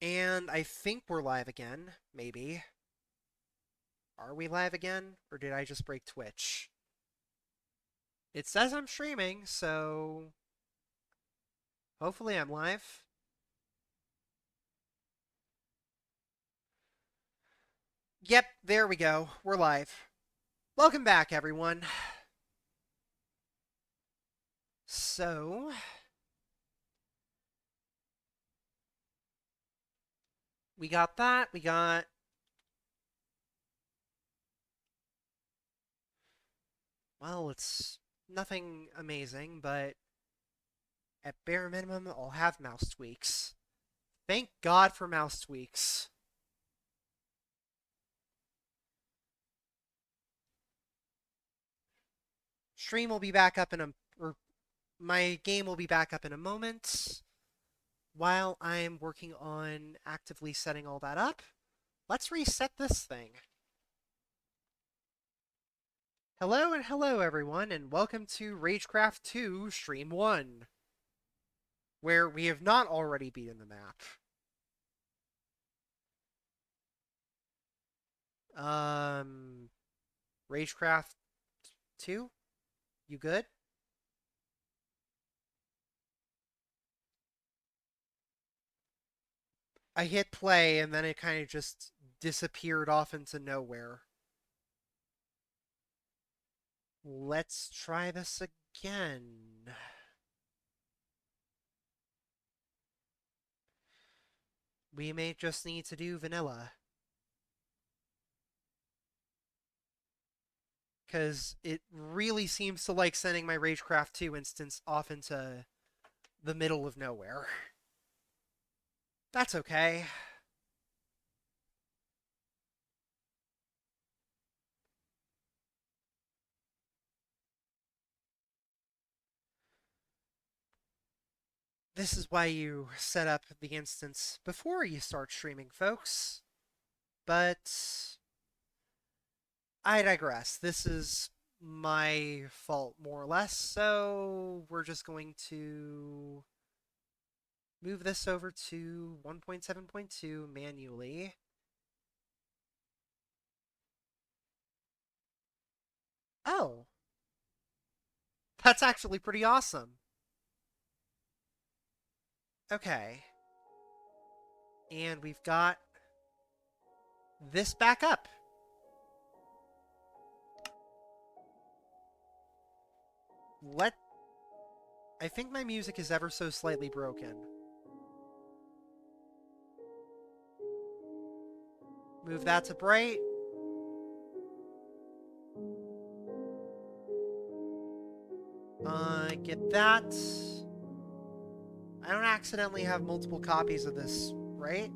And I think we're live again, maybe. Are we live again? Or did I just break Twitch? It says I'm streaming, so hopefully I'm live. Yep, there we go. We're live. Welcome back, everyone. So, we got that. We got... Well, it's nothing amazing, but at bare minimum, I'll have mouse tweaks. Thank God for mouse tweaks. Stream will be back up in a... or my game will be back up in a moment. While I'm working on actively setting all that up, let's reset this thing. Hello and hello everyone, and welcome to Ragecraft 2 Stream 1, where we have not already beaten the map. Ragecraft 2? You good? I hit play and then it kind of just disappeared off into nowhere. Let's try this again. We may just need to do vanilla. Because it really seems to like sending my Ragecraft 2 instance off into the middle of nowhere. That's okay. This is why you set up the instance before you start streaming, folks. But I digress. This is my fault, more or less, so we're just going to move this over to 1.7.2 manually. Oh, that's actually pretty awesome. Okay. And we've got this back up. I think my music is ever so slightly broken. Move that to bright. Get that. I don't accidentally have multiple copies of this, right?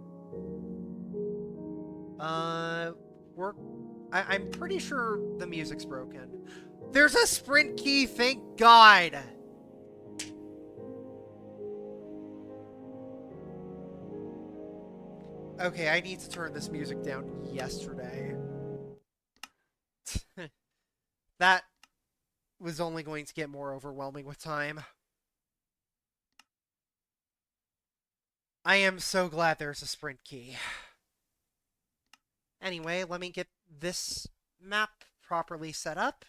We're... I'm pretty sure the music's broken. There's a sprint key, thank God! Okay, I need to turn this music down yesterday. That was only going to get more overwhelming with time. I am so glad there's a sprint key. Anyway, let me get this map properly set up.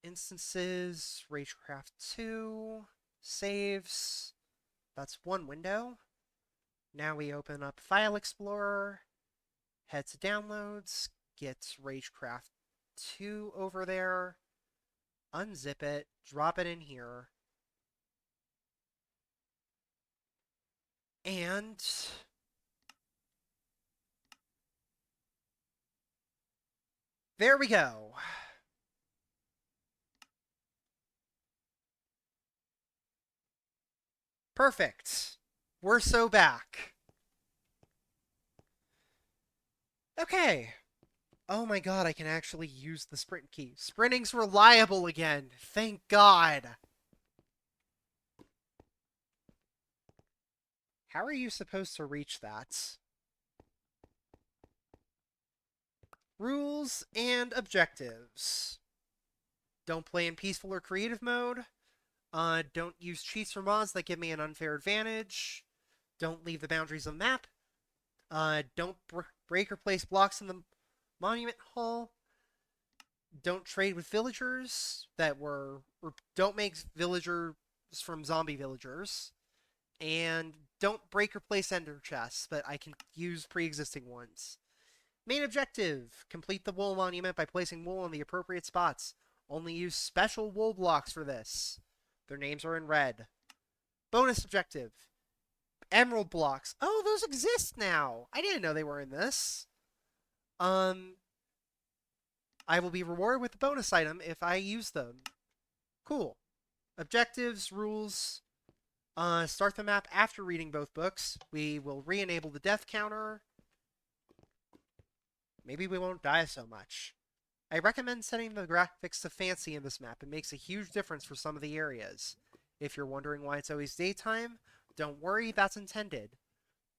Instances, Ragecraft 2, saves. That's one window. Now we open up File Explorer, head to Downloads, get Ragecraft 2 over there, unzip it, drop it in here, and there we go. Perfect. We're so back. Okay. Oh my god, I can actually use the sprint key. Sprinting's reliable again. Thank God. How are you supposed to reach that? Rules and objectives. Don't play in peaceful or creative mode. Don't use cheats or mods that give me an unfair advantage. Don't leave the boundaries of the map. Don't break or place blocks in the monument hall. Don't trade with villagers that were, or don't make villagers from zombie villagers. And don't break or place ender chests, but I can use pre-existing ones. Main objective: complete the wool monument by placing wool in the appropriate spots. Only use special wool blocks for this. Their names are in red. Bonus objective: emerald blocks. Oh, those exist now. I didn't know they were in this. I will be rewarded with a bonus item if I use them. Cool. Objectives, rules. Start the map after reading both books. We will re-enable the death counter. Maybe we won't die so much. I recommend setting the graphics to fancy in this map. It makes a huge difference for some of the areas. If you're wondering why it's always daytime, don't worry, that's intended.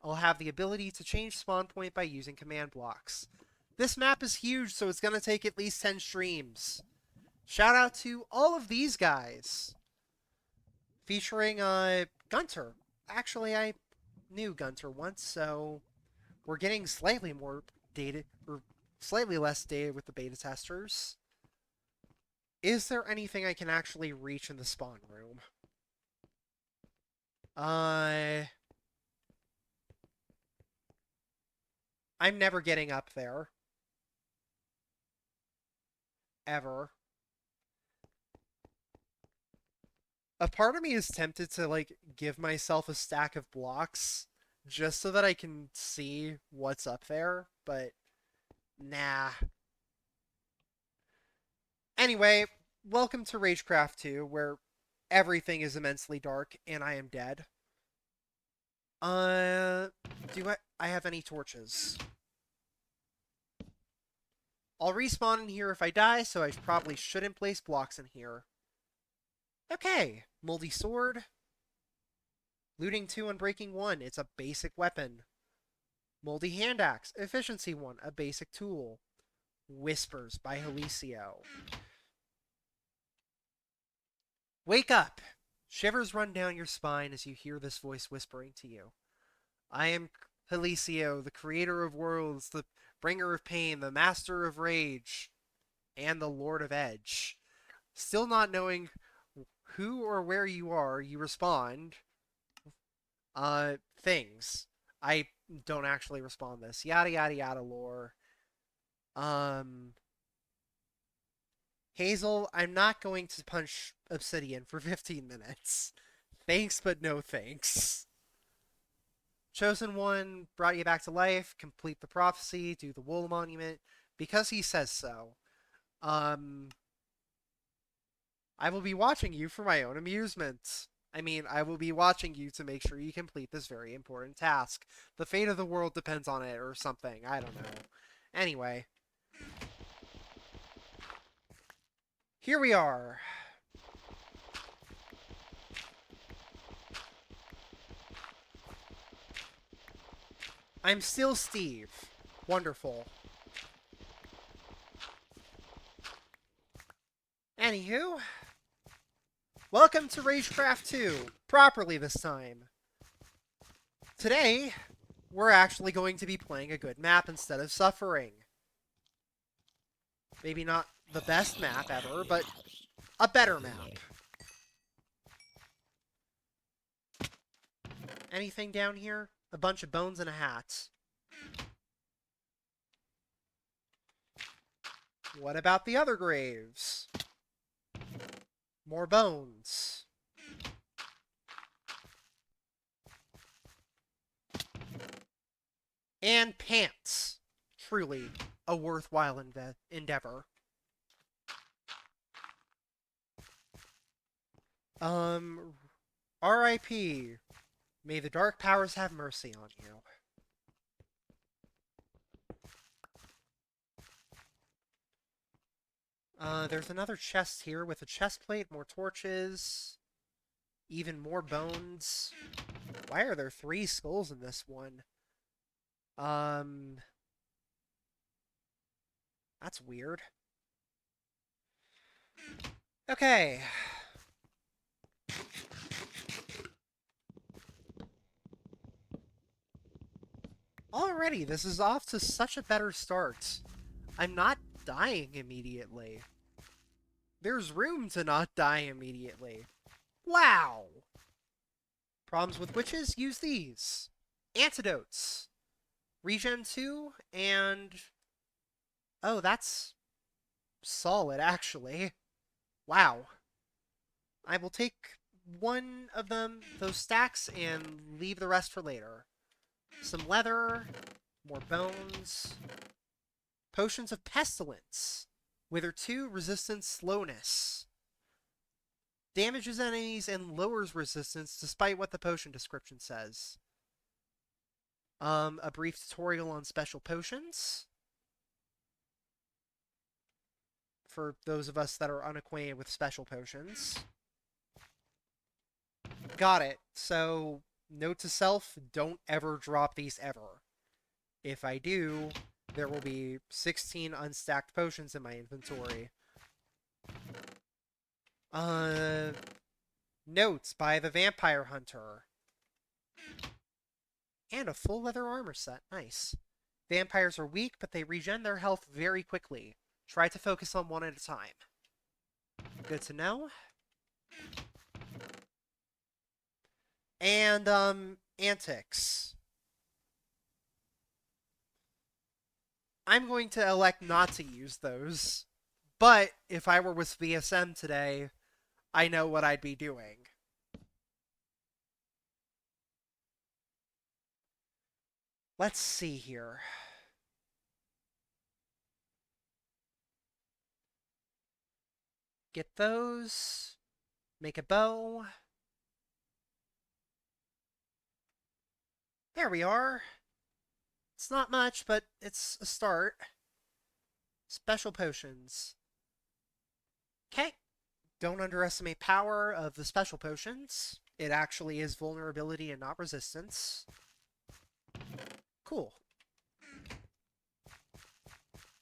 I'll have the ability to change spawn point by using command blocks. This map is huge, so it's going to take at least 10 streams. Shout out to all of these guys. Featuring Gunter. Actually, I knew Gunter once, so we're getting slightly more data, or slightly less data with the beta testers. Is there anything I can actually reach in the spawn room? I'm never getting up there. Ever. A part of me is tempted to, like, give myself a stack of blocks just so that I can see what's up there, but nah. Anyway, welcome to Ragecraft 2, where everything is immensely dark and I am dead. Do I have any torches? I'll respawn in here if I die, so I probably shouldn't place blocks in here. Okay, moldy sword. Looting 2 and breaking 1, it's a basic weapon. Moldy hand axe, efficiency 1, a basic tool. Whispers by Helicio. Wake up! Shivers run down your spine as you hear this voice whispering to you. I am Helicio, the creator of worlds, the bringer of pain, the master of rage, and the lord of edge. Still not knowing who or where you are, you respond, things. I don't actually respond this. Yada yada yada lore. Hazel, I'm not going to punch Obsidian for 15 minutes. Thanks, but no thanks. Chosen One brought you back to life. Complete the prophecy. Do the wool monument. Because he says so. I will be watching you for my own amusement. I mean, I will be watching you to make sure you complete this very important task. The fate of the world depends on it or something. I don't know. Anyway. Here we are. I'm still Steve. Wonderful. Anywho, welcome to Ragecraft 2. Properly this time. Today, we're actually going to be playing a good map instead of suffering. Maybe not the best map ever, but a better map. Anything down here? A bunch of bones and a hat. What about the other graves? More bones. And pants. Truly a worthwhile endeavor. R.I.P. May the dark powers have mercy on you. There's another chest here with a chest plate, more torches, even more bones. Why are there 3 skulls in this one? That's weird. Okay. Already, this is off to such a better start. I'm not dying immediately. There's room to not die immediately. Wow! Problems with witches? Use these. Antidotes. Regen 2, and... Oh, that's solid, actually. Wow. I will take one of those stacks, and leave the rest for later. Some leather, more bones, potions of pestilence, Wither 2, resistance, slowness. Damages enemies and lowers resistance despite what the potion description says. A brief tutorial on special potions. For those of us that are unacquainted with special potions. Got it. So, note to self, don't ever drop these ever. If I do, there will be 16 unstacked potions in my inventory. Notes by the Vampire Hunter. And a full leather armor set. Nice. Vampires are weak, but they regen their health very quickly. Try to focus on one at a time. Good to know. And, antics. I'm going to elect not to use those. But if I were with VSM today, I know what I'd be doing. Let's see here. Get those. Make a bow. There we are. It's not much, but it's a start. Special potions. Okay. Don't underestimate power of the special potions. It actually is vulnerability and not resistance. Cool.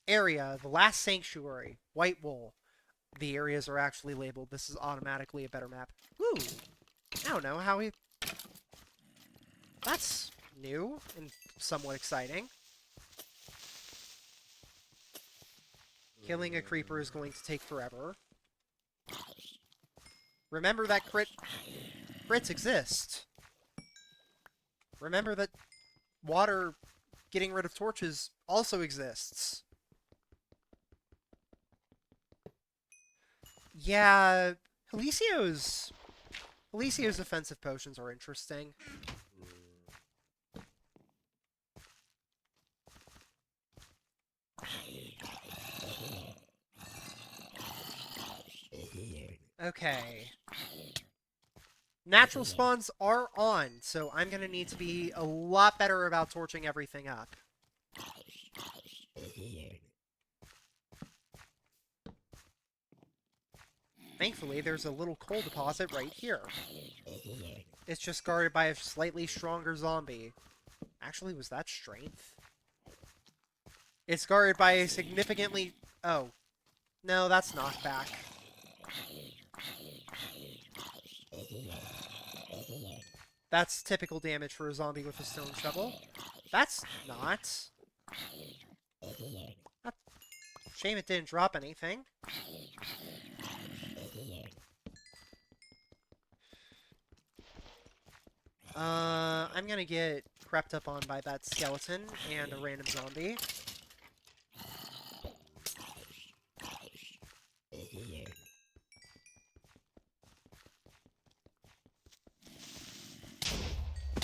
Area, the last sanctuary, white wool. The areas are actually labeled. This is automatically a better map. Woo! I don't know how we... That's new and somewhat exciting. Killing a creeper is going to take forever. Remember that crits exist. Remember that water getting rid of torches also exists. Yeah, Helicio's offensive potions are interesting. Okay. Natural spawns are on, so I'm gonna need to be a lot better about torching everything up. Thankfully, there's a little coal deposit right here. It's just guarded by a slightly stronger zombie. Actually, was that strength? It's guarded by a significantly... Oh. No, that's knockback. That's typical damage for a zombie with a stone shovel. That's not. Shame it didn't drop anything. I'm gonna get crept up on by that skeleton and a random zombie.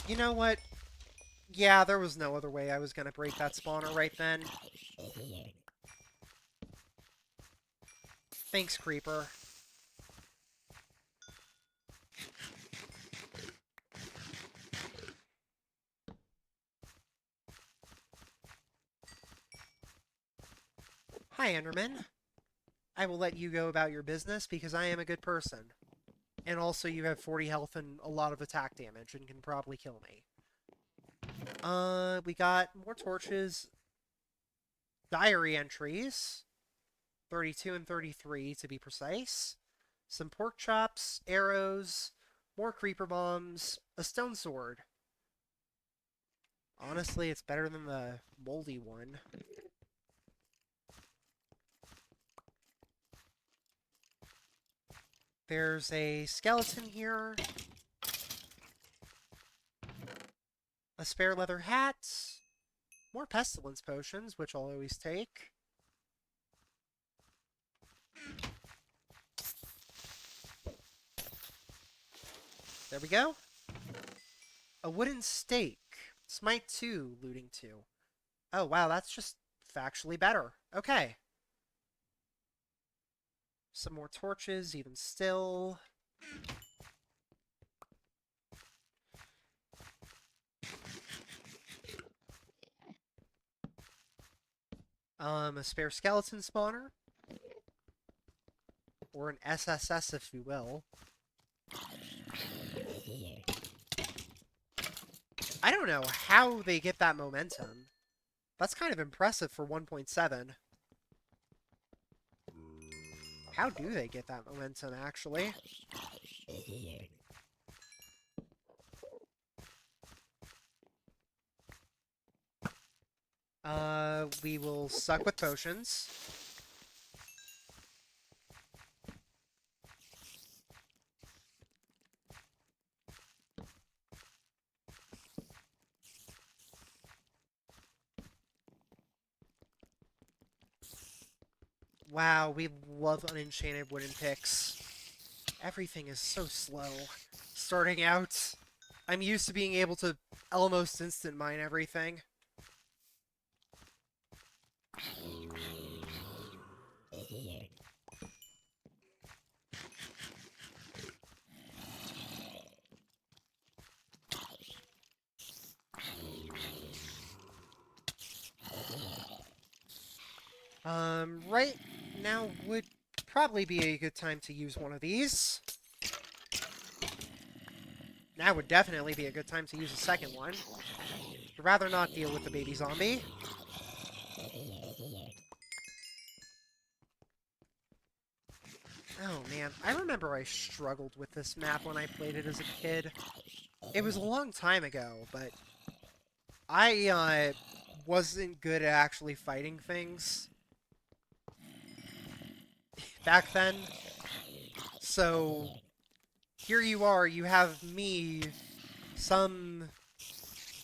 You know what? Yeah, there was no other way I was gonna break that spawner right then. Thanks, Creeper. Hi, Enderman. I will let you go about your business because I am a good person. And also you have 40 health and a lot of attack damage and can probably kill me. We got more torches. Diary entries. 32 and 33 to be precise. Some pork chops, arrows, more creeper bombs, a stone sword. Honestly, it's better than the moldy one. There's a skeleton here. A spare leather hat. More pestilence potions, which I'll always take. There we go. A wooden stake. Smite 2, looting 2. Oh, wow, that's just factually better. Okay. Some more torches, even still. A spare skeleton spawner. Or an SSS, if you will. I don't know how they get that momentum. That's kind of impressive for 1.7. How do they get that momentum, actually? We will suck with potions. Wow, we love unenchanted wooden picks. Everything is so slow. Starting out, I'm used to being able to almost instant mine everything. Right now would probably be a good time to use one of these. Now would definitely be a good time to use a second one. I'd rather not deal with the baby zombie. Oh man, I remember I struggled with this map when I played it as a kid. It was a long time ago, but I wasn't good at actually fighting things back then. So here you are, you have me, some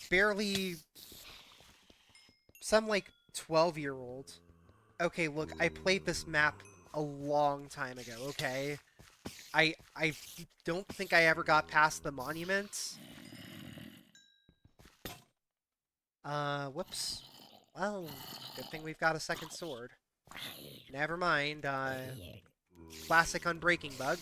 barely, some like 12-year-old. Okay, look, I played this map a long time ago, okay? I don't think I ever got past the monument. Whoops. Well, good thing we've got a second sword. Never mind, classic unbreaking bug.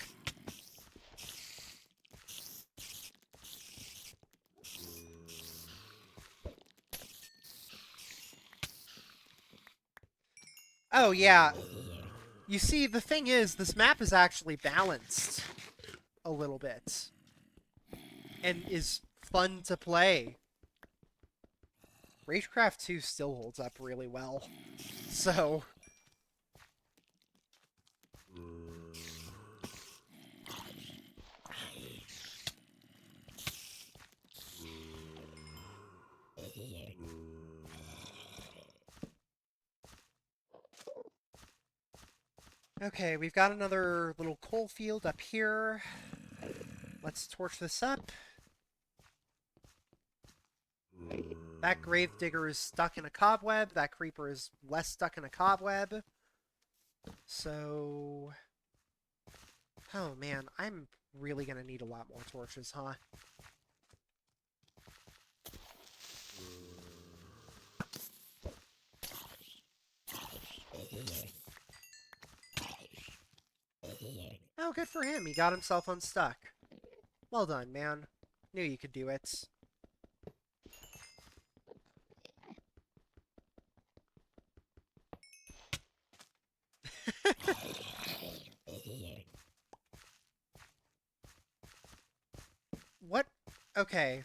Oh, yeah. You see, the thing is, this map is actually balanced a little bit. And is fun to play. Ragecraft 2 still holds up really well. So... Okay, we've got another little coal field up here. Let's torch this up. That gravedigger is stuck in a cobweb. That creeper is less stuck in a cobweb. So... Oh man, I'm really gonna need a lot more torches, huh? Oh, good for him. He got himself unstuck. Well done, man. Knew you could do it. What? Okay.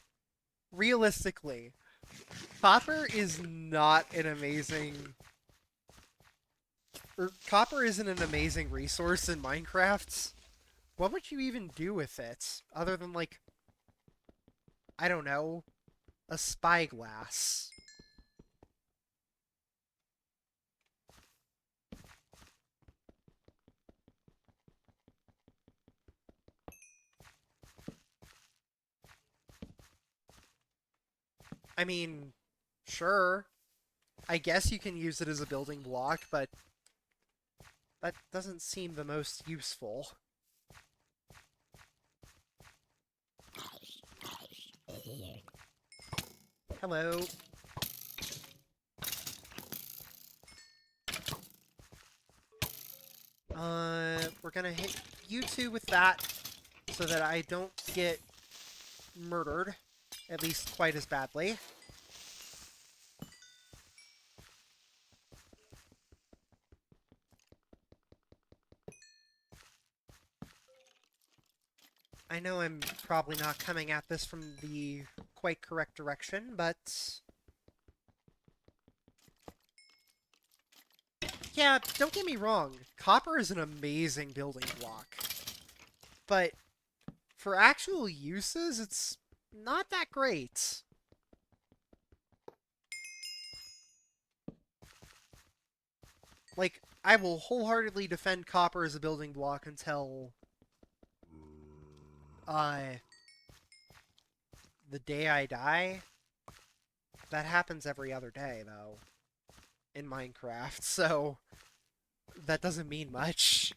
Realistically, copper is not an amazing... copper isn't an amazing resource in Minecraft. What would you even do with it? Other than, like... I don't know. a spyglass. I mean, sure. I guess you can use it as a building block, but that doesn't seem the most useful. Hello. We're gonna hit you two with that so that I don't get murdered, at least quite as badly. I know I'm probably not coming at this from the quite correct direction, but... yeah, don't get me wrong. Copper is an amazing building block. But for actual uses, it's not that great. Like, I will wholeheartedly defend copper as a building block until... the day I die. That happens every other day, though, in Minecraft, so that doesn't mean much.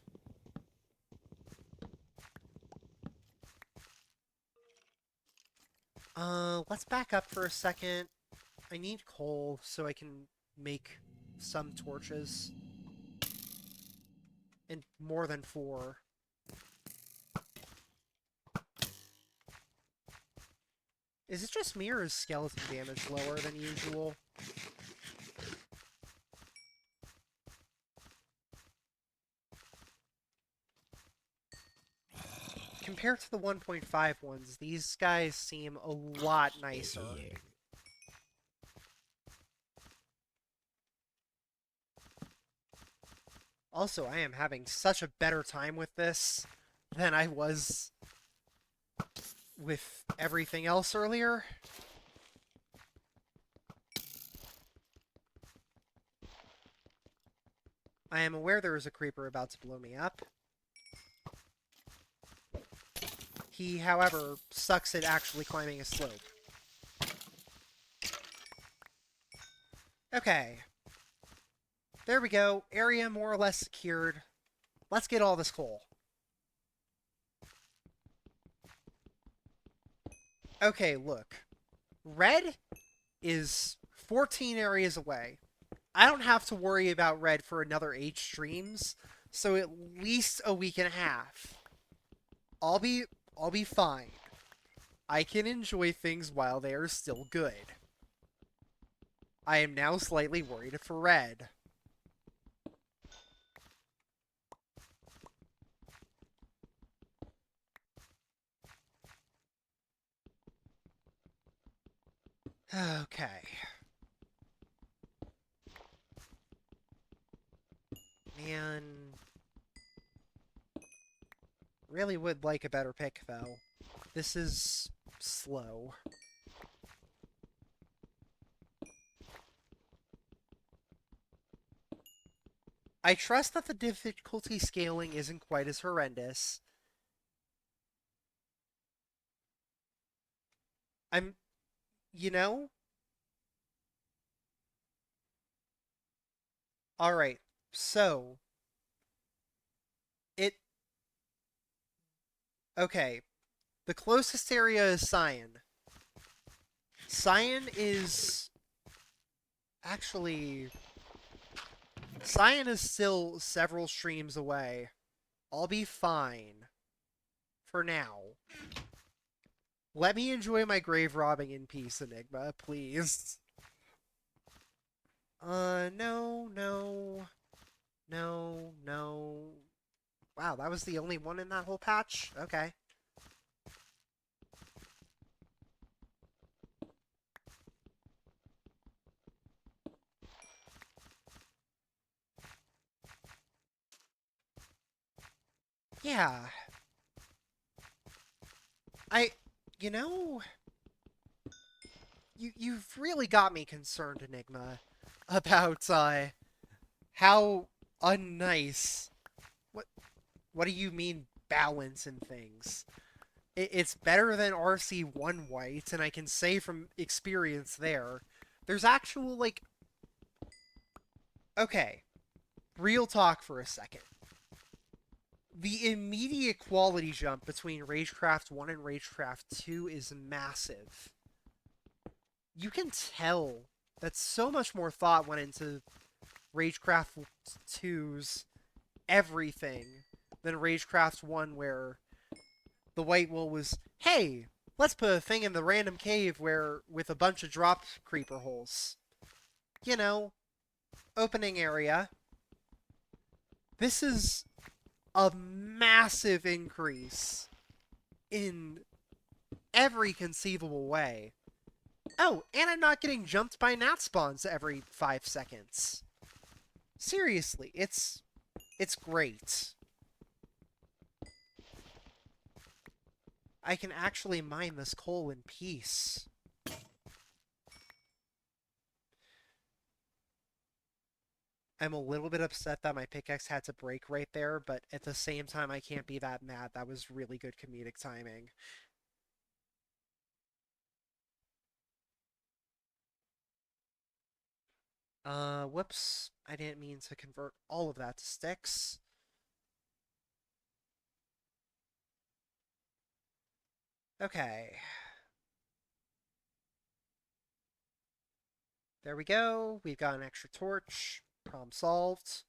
Let's back up for a second. I need coal so I can make some torches. And more than 4. Is it just me or is skeleton damage lower than usual? Compared to the 1.5 ones, these guys seem a lot nicer. Also, I am having such a better time with this than I was with everything else earlier. I am aware there is a creeper about to blow me up. He, however, sucks at actually climbing a slope. Okay. There we go. Area more or less secured. Let's get all this coal. Okay, look. Red is 14 areas away. I don't have to worry about red for another 8 streams, so at least a week and a half. I'll be fine. I can enjoy things while they are still good. I am now slightly worried for red. Okay. Man. Really would like a better pick, though. This is slow. I trust that the difficulty scaling isn't quite as horrendous. I'm... you know? Alright, so... it... okay. The closest area is Cyan. Cyan is... actually... Cyan is still several streams away. I'll be fine. For now. Let me enjoy my grave robbing in peace, Enigma, please. No, no. No, no. Wow, that was the only one in that whole patch? Okay. Yeah. I... you know... you've really got me concerned, Enigma, about how unnice. What what do you mean balance in things? It's better than RC1 white, and I can say from experience there, there's actual like okay, real talk for a second. The immediate quality jump between Ragecraft 1 and Ragecraft 2 is massive. You can tell that so much more thought went into Ragecraft 2's everything than Ragecraft 1, where the white wool was, hey, let's put a thing in the random cave where with a bunch of drop creeper holes. You know, opening area. This is a massive increase in every conceivable way. Oh, and I'm not getting jumped by gnat spawns every 5 seconds. Seriously, it's great. I can actually mine this coal in peace. I'm a little bit upset that my pickaxe had to break right there, but at the same time, I can't be that mad. That was really good comedic timing. Whoops. I didn't mean to convert all of that to sticks. Okay. There we go. We've got an extra torch. Problem solved.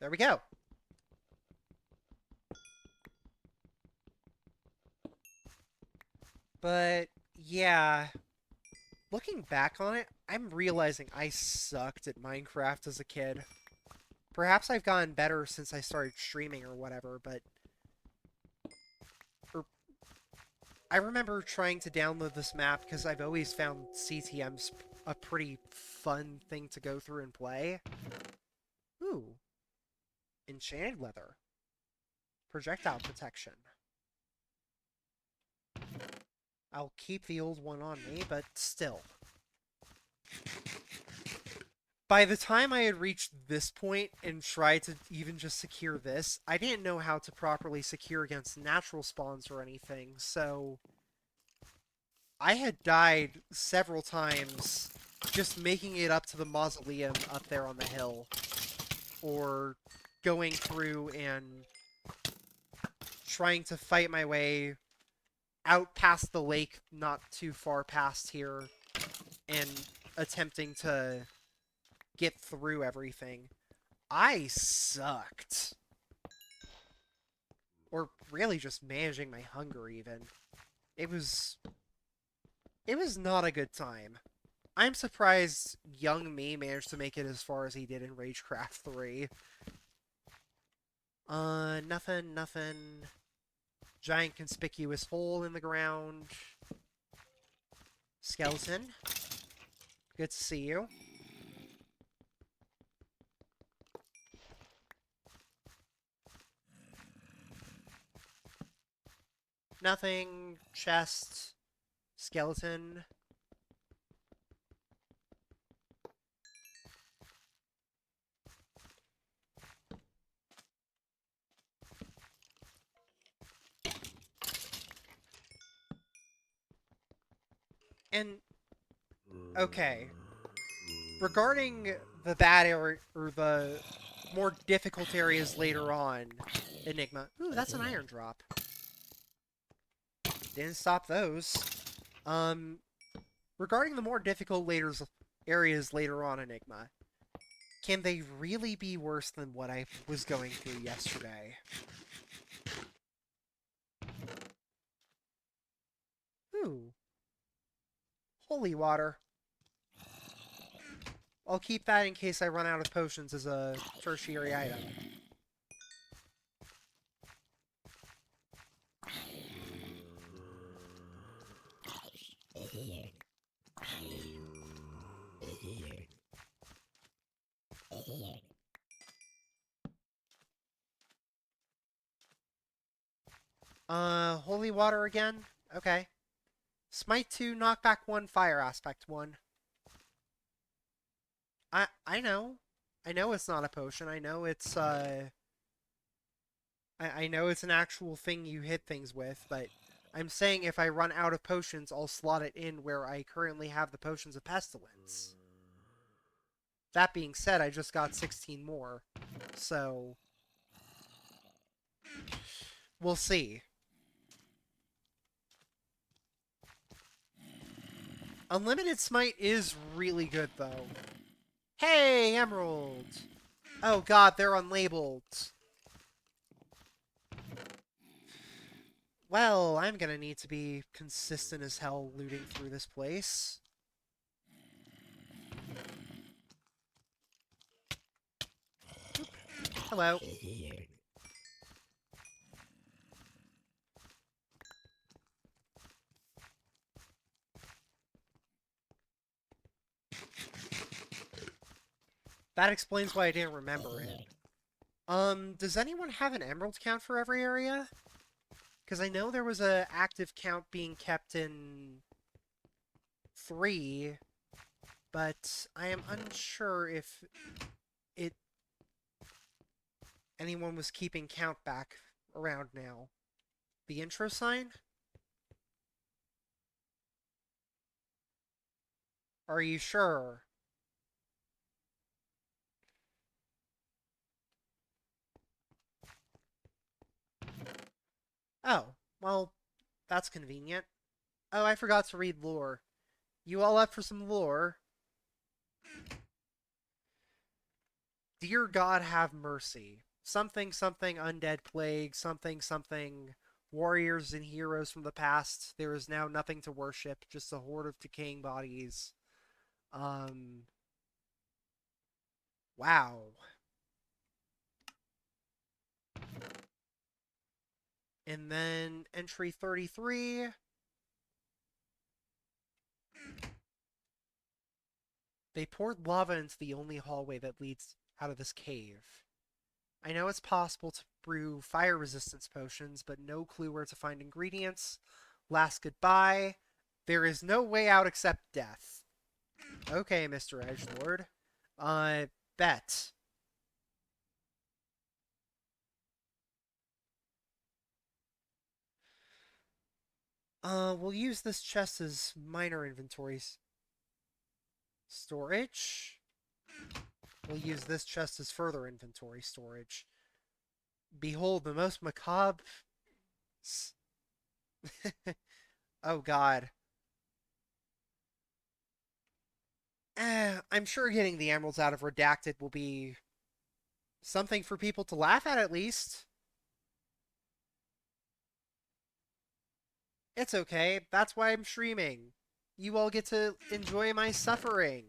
There we go. But, yeah. Looking back on it, I'm realizing I sucked at Minecraft as a kid. Perhaps I've gotten better since I started streaming or whatever, but or, I remember trying to download this map because I've always found CTM's a pretty fun thing to go through and play. Ooh, enchanted leather. Projectile protection. I'll keep the old one on me, but still. By the time I had reached this point and tried to even just secure this, I didn't know how to properly secure against natural spawns or anything, so I had died several times just making it up to the mausoleum up there on the hill, or going through and trying to fight my way out past the lake, not too far past here, and attempting to get through everything. I sucked. Or really just managing my hunger even. It was it was not a good time. I'm surprised young me managed to make it as far as he did in Ragecraft 3. Nothing, nothing. Giant conspicuous hole in the ground. Skeleton. Good to see you. Nothing. Chest. Skeleton. And, okay. Regarding the bad area, or the more difficult areas later on, Enigma. Ooh, that's an iron drop. Didn't stop those. Um, regarding the more difficult areas later on, Enigma, can they really be worse than what I was going through yesterday? Ooh, holy water. I'll keep that in case I run out of potions as a tertiary item. Holy water again? Okay. Smite 2, knockback 1, fire aspect 1. I know. I know it's not a potion. I know it's I know it's an actual thing you hit things with, but I'm saying if I run out of potions, I'll slot it in where I currently have the potions of pestilence. That being said, I just got 16 more. So we'll see. Unlimited Smite is really good, though. Hey, Emerald! Oh god, they're unlabeled. Well, I'm gonna need to be consistent as hell looting through this place. Oop. Hello. That explains why I didn't remember it. Does anyone have an emerald count for every area? Because I know there was a active count being kept in 3, but I am unsure if it anyone was keeping count back around now. The intro sign? Are you sure? Oh, well, that's convenient. Oh, I forgot to read lore. You all up for some lore? Dear God, have mercy. Something, something, undead plague, something, something, warriors and heroes from the past. There is now nothing to worship, just a horde of decaying bodies. Wow. And then entry 33. They poured lava into the only hallway that leads out of this cave. I know it's possible to brew fire resistance potions, but no clue where to find ingredients. Last goodbye. There is no way out except death. Okay, Mr. Edgelord. Bet. We'll use this chest as minor inventories. Storage. We'll use this chest as further inventory storage. Behold, the most macabre... oh, God. I'm sure getting the emeralds out of Redacted will be something for people to laugh at least. It's okay. That's why I'm streaming. You all get to enjoy my suffering.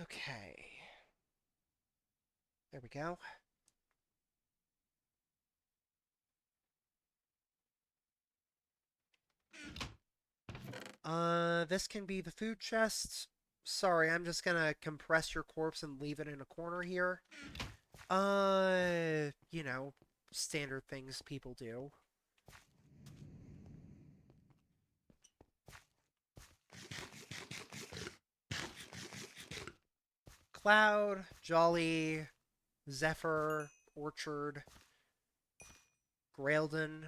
Okay. There we go. This can be the food chest. Sorry, I'm just gonna compress your corpse and leave it in a corner here. You know, standard things people do. Cloud, Jolly, Zephyr, Orchard, Graildon.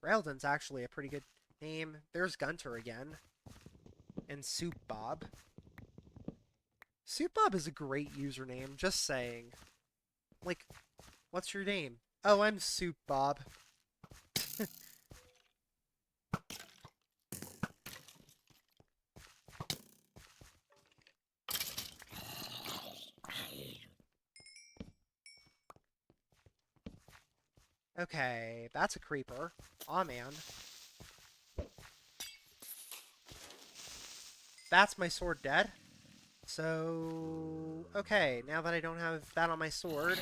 Graildon's actually a pretty good name. There's Gunter again. And Soup Bob. Soup Bob is a great username, just saying. Like, what's your name? Oh, I'm Soup Bob. Okay, that's a creeper. Aw, man. That's my sword dead. So, okay, now that I don't have that on my sword...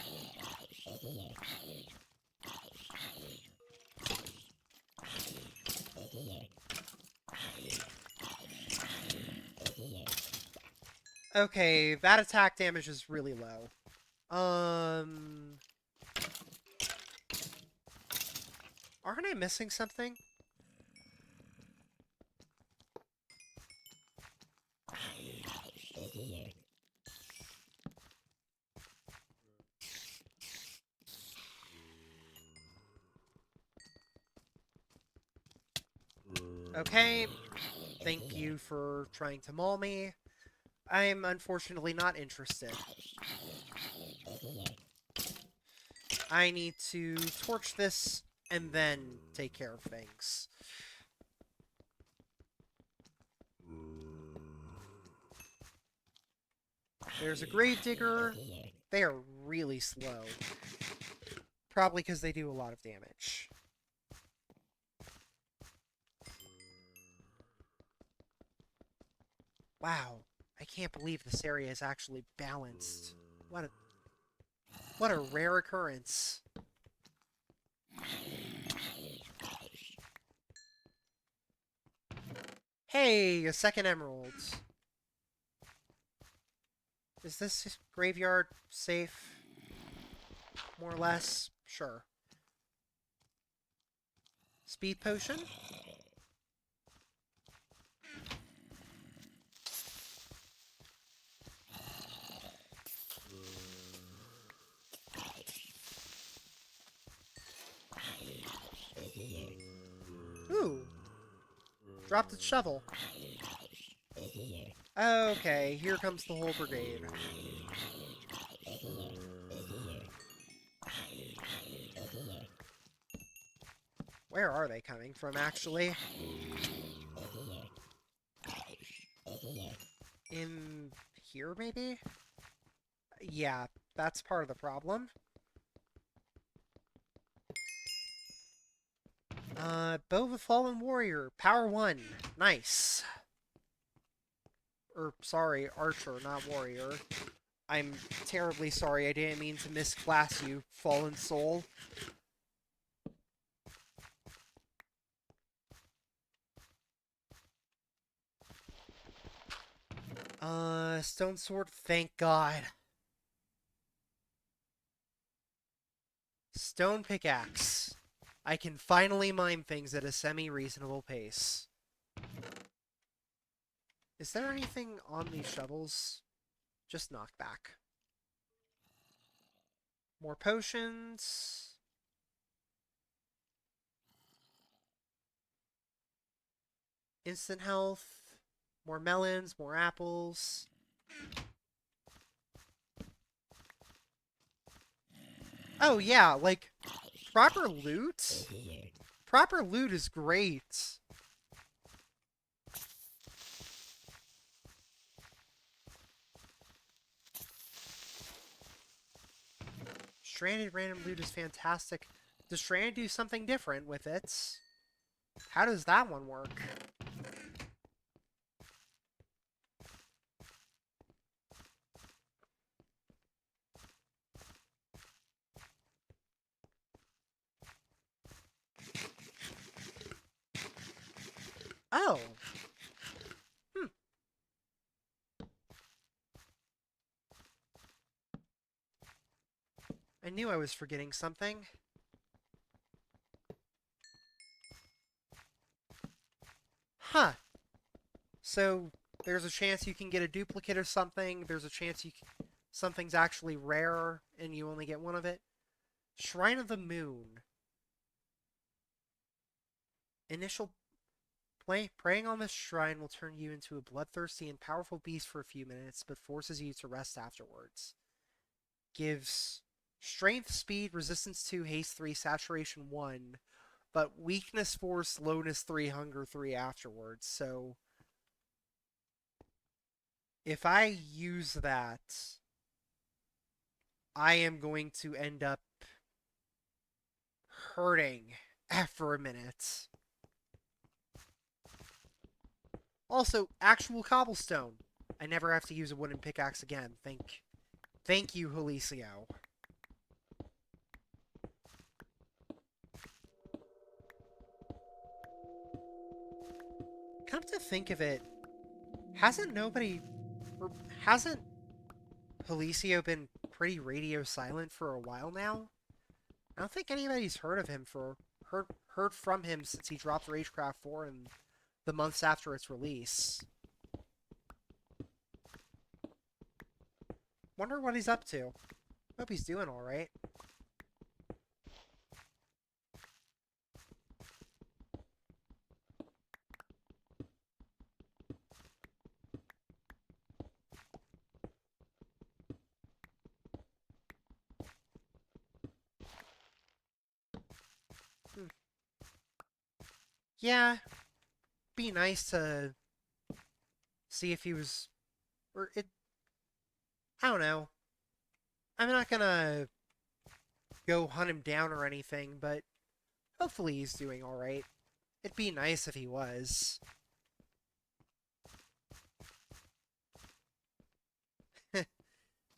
Okay, that attack damage is really low. Um... Aren't I missing something? Okay, thank you for trying to maul me. I'm unfortunately not interested. I need to torch this and then take care of things. There's a gravedigger. They are really slow. Probably because they do a lot of damage. Wow, I can't believe this area is actually balanced. What a rare occurrence. Hey, a second emerald. Is this graveyard safe? More or less? Sure. Speed potion? Ooh. Dropped its shovel. Okay, here comes the whole brigade. Where are they coming from, actually? In here, maybe? Yeah, that's part of the problem. Bow of a Fallen Warrior, Power 1. Nice. Sorry, Archer, not Warrior. I'm terribly sorry, I didn't mean to misclass you, Fallen Soul. Stone Sword, thank God. Stone Pickaxe. I can finally mine things at a semi-reasonable pace. Is there anything on these shovels? Just knockback. More potions. Instant health. More melons, more apples. Oh yeah, like, proper loot? Proper loot is great. Stranded random loot is fantastic. Does Stranded do something different with it? How does that one work? Oh. Hmm. I knew I was forgetting something. Huh. So, there's a chance you can get a duplicate of something. There's a chance something's actually rare and you only get one of it. Shrine of the Moon. Initial praying on this shrine will turn you into a bloodthirsty and powerful beast for a few minutes, but forces you to rest afterwards. Gives strength, speed, resistance 2, haste 3, saturation 1, but weakness 4, slowness 3, hunger 3 afterwards. So if I use that, I am going to end up hurting after a minute. Also, actual cobblestone. I never have to use a wooden pickaxe again. Thank you, Holisio. Come to think of it, hasn't nobody, or hasn't Holisio been pretty radio silent for a while now. I don't think anybody's heard of him for heard from him since he dropped Ragecraft 4 in the months after its release. Wonder what he's up to. Hope he's doing alright. Yeah, be nice to see if he was, or it. I don't know. I'm not gonna go hunt him down or anything, but hopefully he's doing all right. It'd be nice if he was.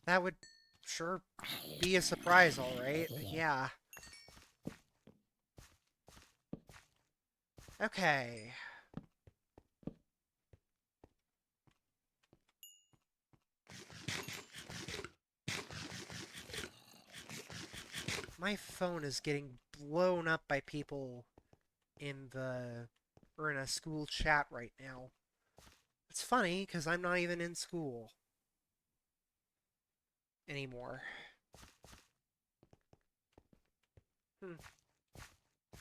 That would sure be a surprise, all right. Yeah. Okay. My phone is getting blown up by people in the or in a school chat right now. It's funny because I'm not even in school anymore.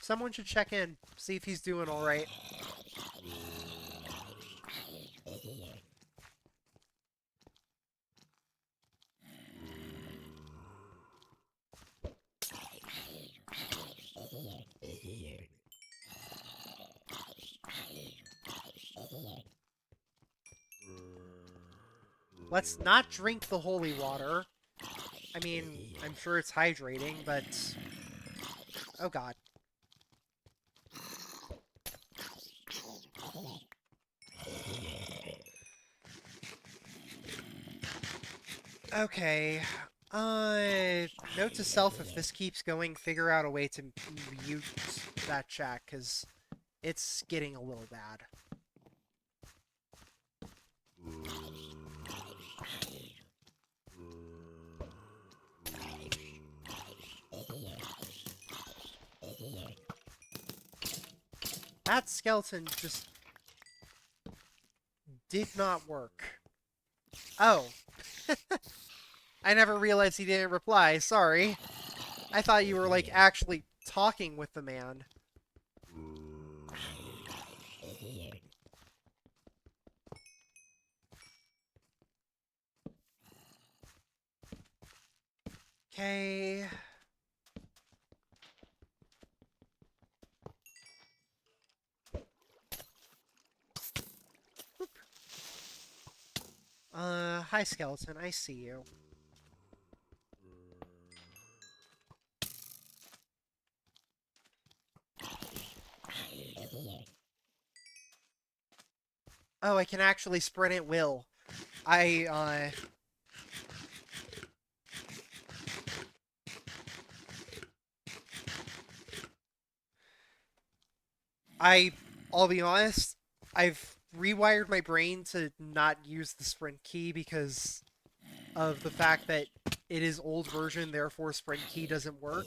Someone should check in, see if he's doing all right. Let's not drink the holy water. I mean, I'm sure it's hydrating, but... Oh god. Okay. Note to self, if this keeps going, figure out a way to mute that chat, because it's getting a little bad. That skeleton just did not work. Oh. I never realized he didn't reply, sorry. I thought you were, like, actually talking with the man. Okay. Hi, skeleton. I see you. Oh, I can actually sprint at will. I'll be honest, I've rewired my brain to not use the sprint key because of the fact that it is old version, therefore sprint key doesn't work.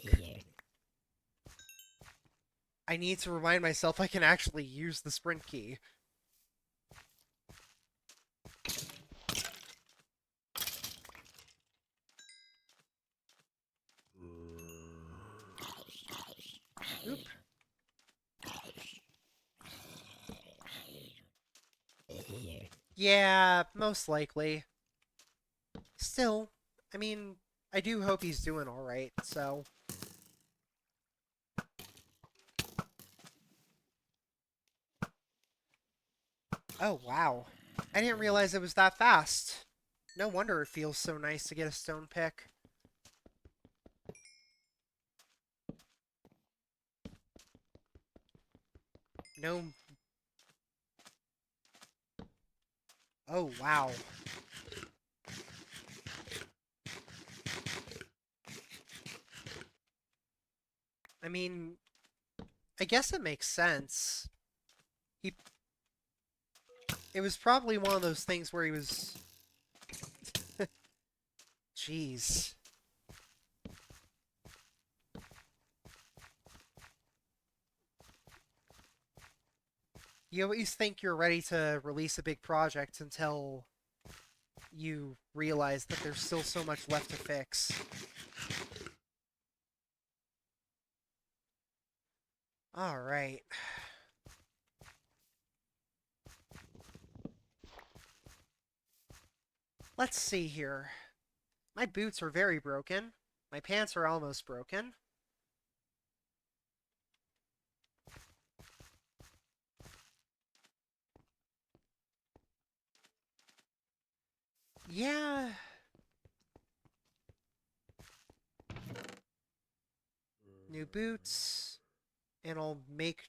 I need to remind myself I can actually use the sprint key. Oop. Yeah, most likely. Still, I mean, I do hope he's doing alright, so... Oh, wow. I didn't realize it was that fast. No wonder it feels so nice to get a stone pick. No... Oh, wow. I mean, I guess it makes sense. It was probably one of those things where he was... Jeez. You always think you're ready to release a big project until you realize that there's still so much left to fix. Alright. Let's see here. My boots are very broken. My pants are almost broken. Yeah. New boots. And I'll make...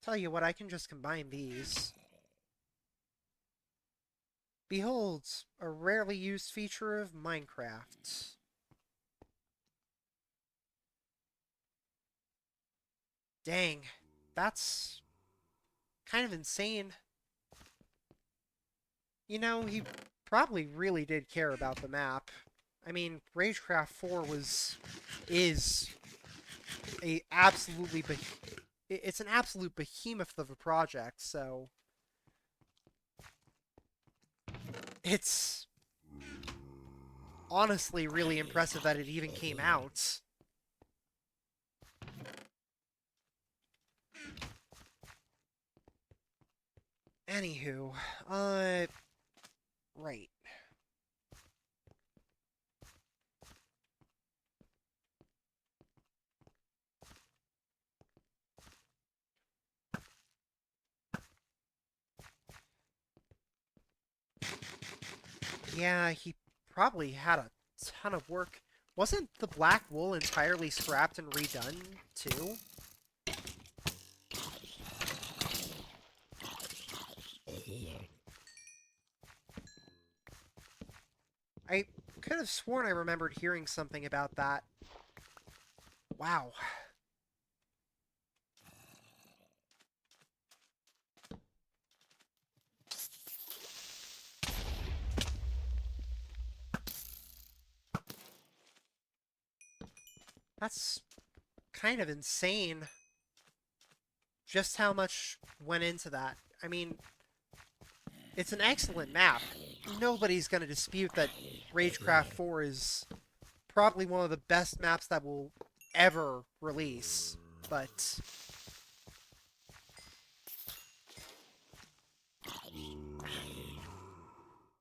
Tell you what, I can just combine these. Behold, a rarely used feature of Minecraft. Dang. That's kind of insane. You know, he probably really did care about the map. I mean, Ragecraft 4 is a absolutely it's an absolute behemoth of a project, so it's honestly really impressive that it even came out. Anywho, right. Yeah, he probably had a ton of work. Wasn't the black wool entirely scrapped and redone, too? I could have sworn I remembered hearing something about that. Wow. That's kind of insane. Just how much went into that. I mean, it's an excellent map. Nobody's going to dispute that Ragecraft 4 is probably one of the best maps that will ever release. But...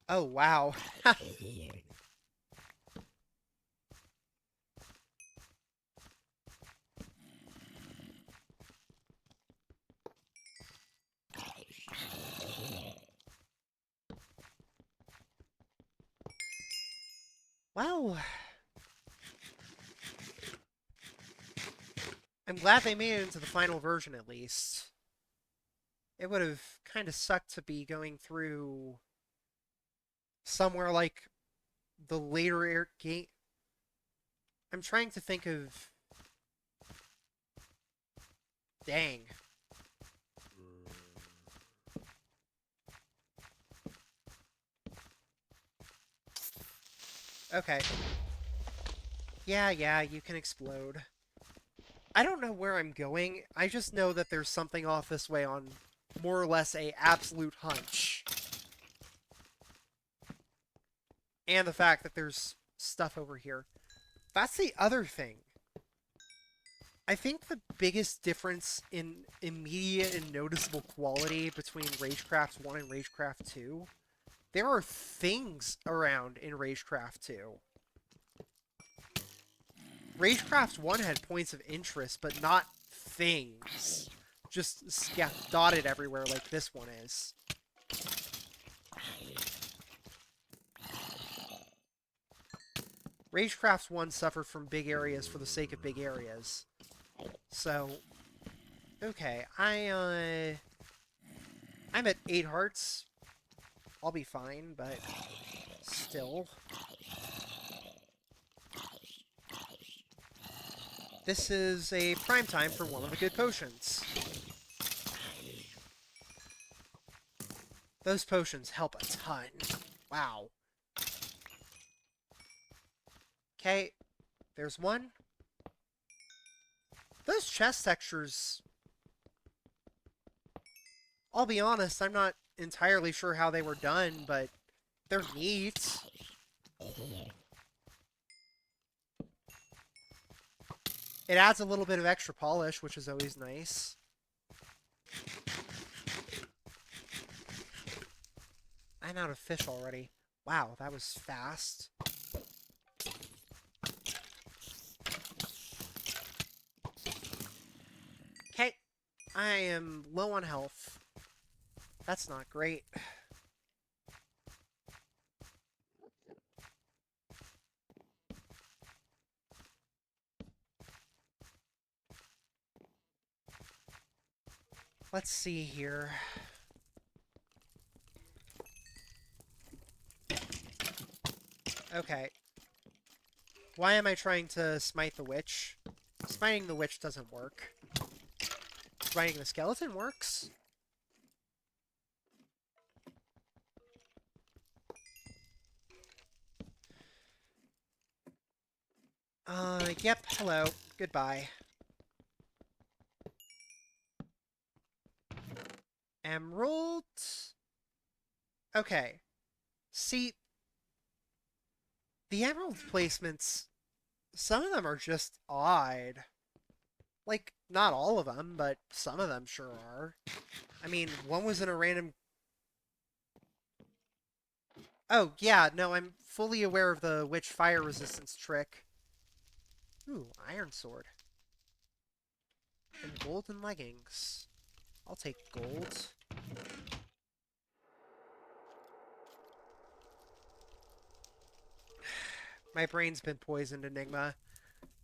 Oh, wow. Well... I'm glad they made it into the final version, at least. It would have kind of sucked to be going through somewhere like the later game. I'm trying to think of... Dang. Okay. Yeah, you can explode. I don't know where I'm going. I just know that there's something off this way on more or less a absolute hunch. And the fact that there's stuff over here. That's the other thing. I think the biggest difference in immediate and noticeable quality between Ragecraft 1 and Ragecraft 2, there are things around in Ragecraft 2. Ragecraft 1 had points of interest, but not things. Just dotted everywhere like this one is. Ragecraft 1 suffered from big areas for the sake of big areas. So, okay, I'm at 8 hearts. I'll be fine, but still. This is a prime time for one of the good potions. Those potions help a ton. Wow. Okay, there's one. Those chest textures I'll be honest, I'm not entirely sure how they were done, but they're neat. It adds a little bit of extra polish, which is always nice. I'm out of fish already. Wow, that was fast. Okay, I am low on health. That's not great. Let's see here. Okay. Why am I trying to smite the witch? Smiting the witch doesn't work. Smiting the skeleton works. Yep, hello. Goodbye. Emerald? Okay. See, the emerald placements, some of them are just odd. Like, not all of them, but some of them sure are. I mean, one was in a random... Oh, yeah, no, I'm fully aware of the witch fire resistance trick. Ooh, iron sword. And golden leggings. I'll take gold. My brain's been poisoned, Enigma.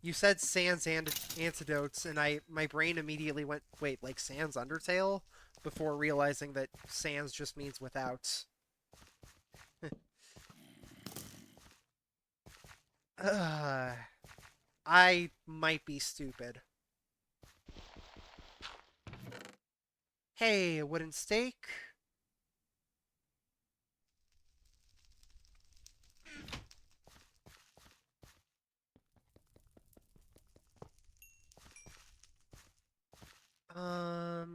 You said sans antidotes, and my brain immediately went, wait, like sans Undertale? Before realizing that sans just means without. I might be stupid. Hey, a wooden stake.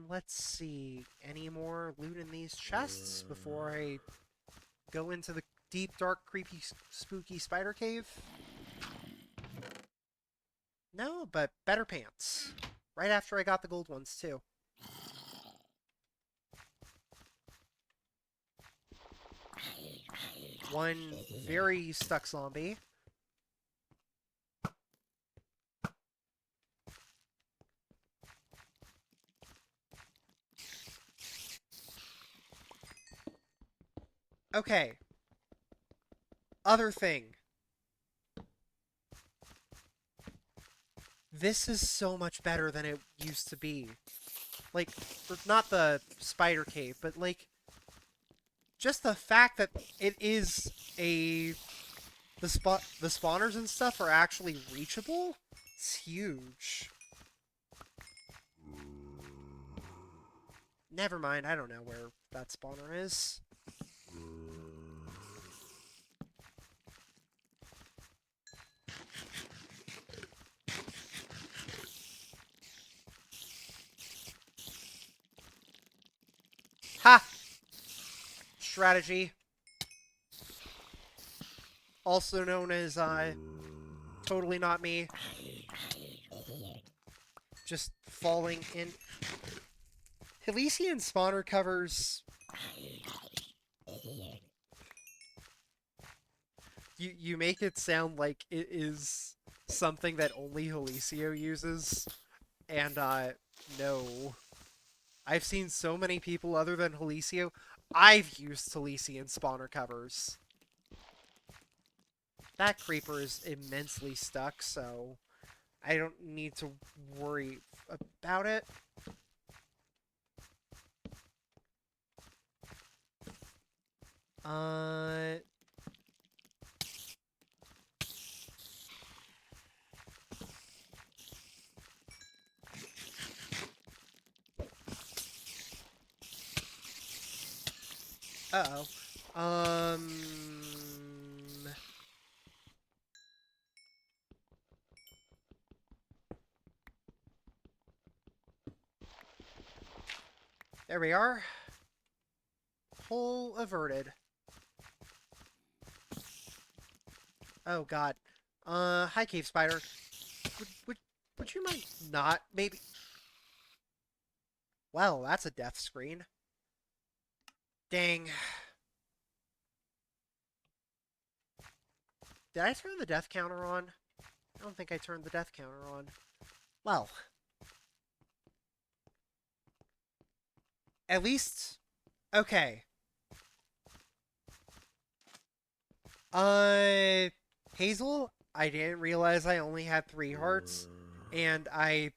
Let's see. Any more loot in these chests before I go into the deep, dark, creepy, spooky spider cave? No, but better pants. Right after I got the gold ones, too. One very stuck zombie. Okay. Other thing. This is so much better than it used to be. Like, not the spider cave, but like, just the fact that it is a the spawners and stuff are actually reachable. It's huge. Never mind, I don't know where that spawner is. Ha! Strategy. Also known as, totally not me. Just falling in. Halcyon spawner covers. You make it sound like it is something that only Helicio uses, and no. I've seen so many people other than Helicio. I've used Halcyon spawner covers. That creeper is immensely stuck, so I don't need to worry about it. Uh... Uh-oh. There we are. Pull averted. Oh god. Hi cave spider. Would you mind not maybe? Well, that's a death screen. Dang. Did I turn the death counter on? I don't think I turned the death counter on. Well, at least okay. Uh, Hazel, I didn't realize I only had 3 hearts, and I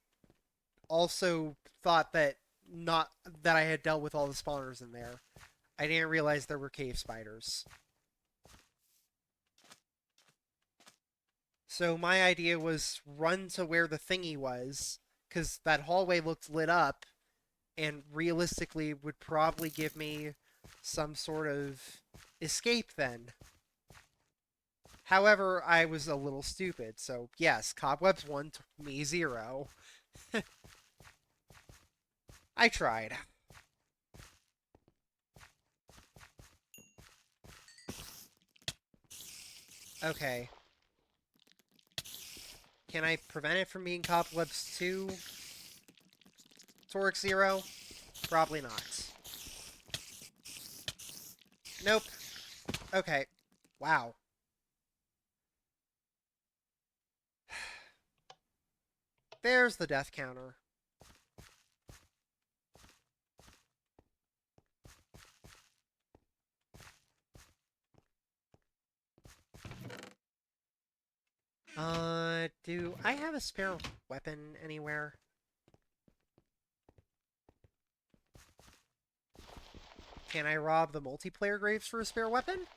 also thought that not that I had dealt with all the spawners in there. I didn't realize there were cave spiders. So my idea was run to where the thingy was, because that hallway looked lit up, and realistically would probably give me some sort of escape then. However, I was a little stupid, so yes, cobwebs 1 took me 0. I tried. Okay. Can I prevent it from being cobwebs 2? Toric 0? Probably not. Nope. Okay. Wow. There's the death counter. Do I have a spare weapon anywhere? Can I rob the multiplayer graves for a spare weapon?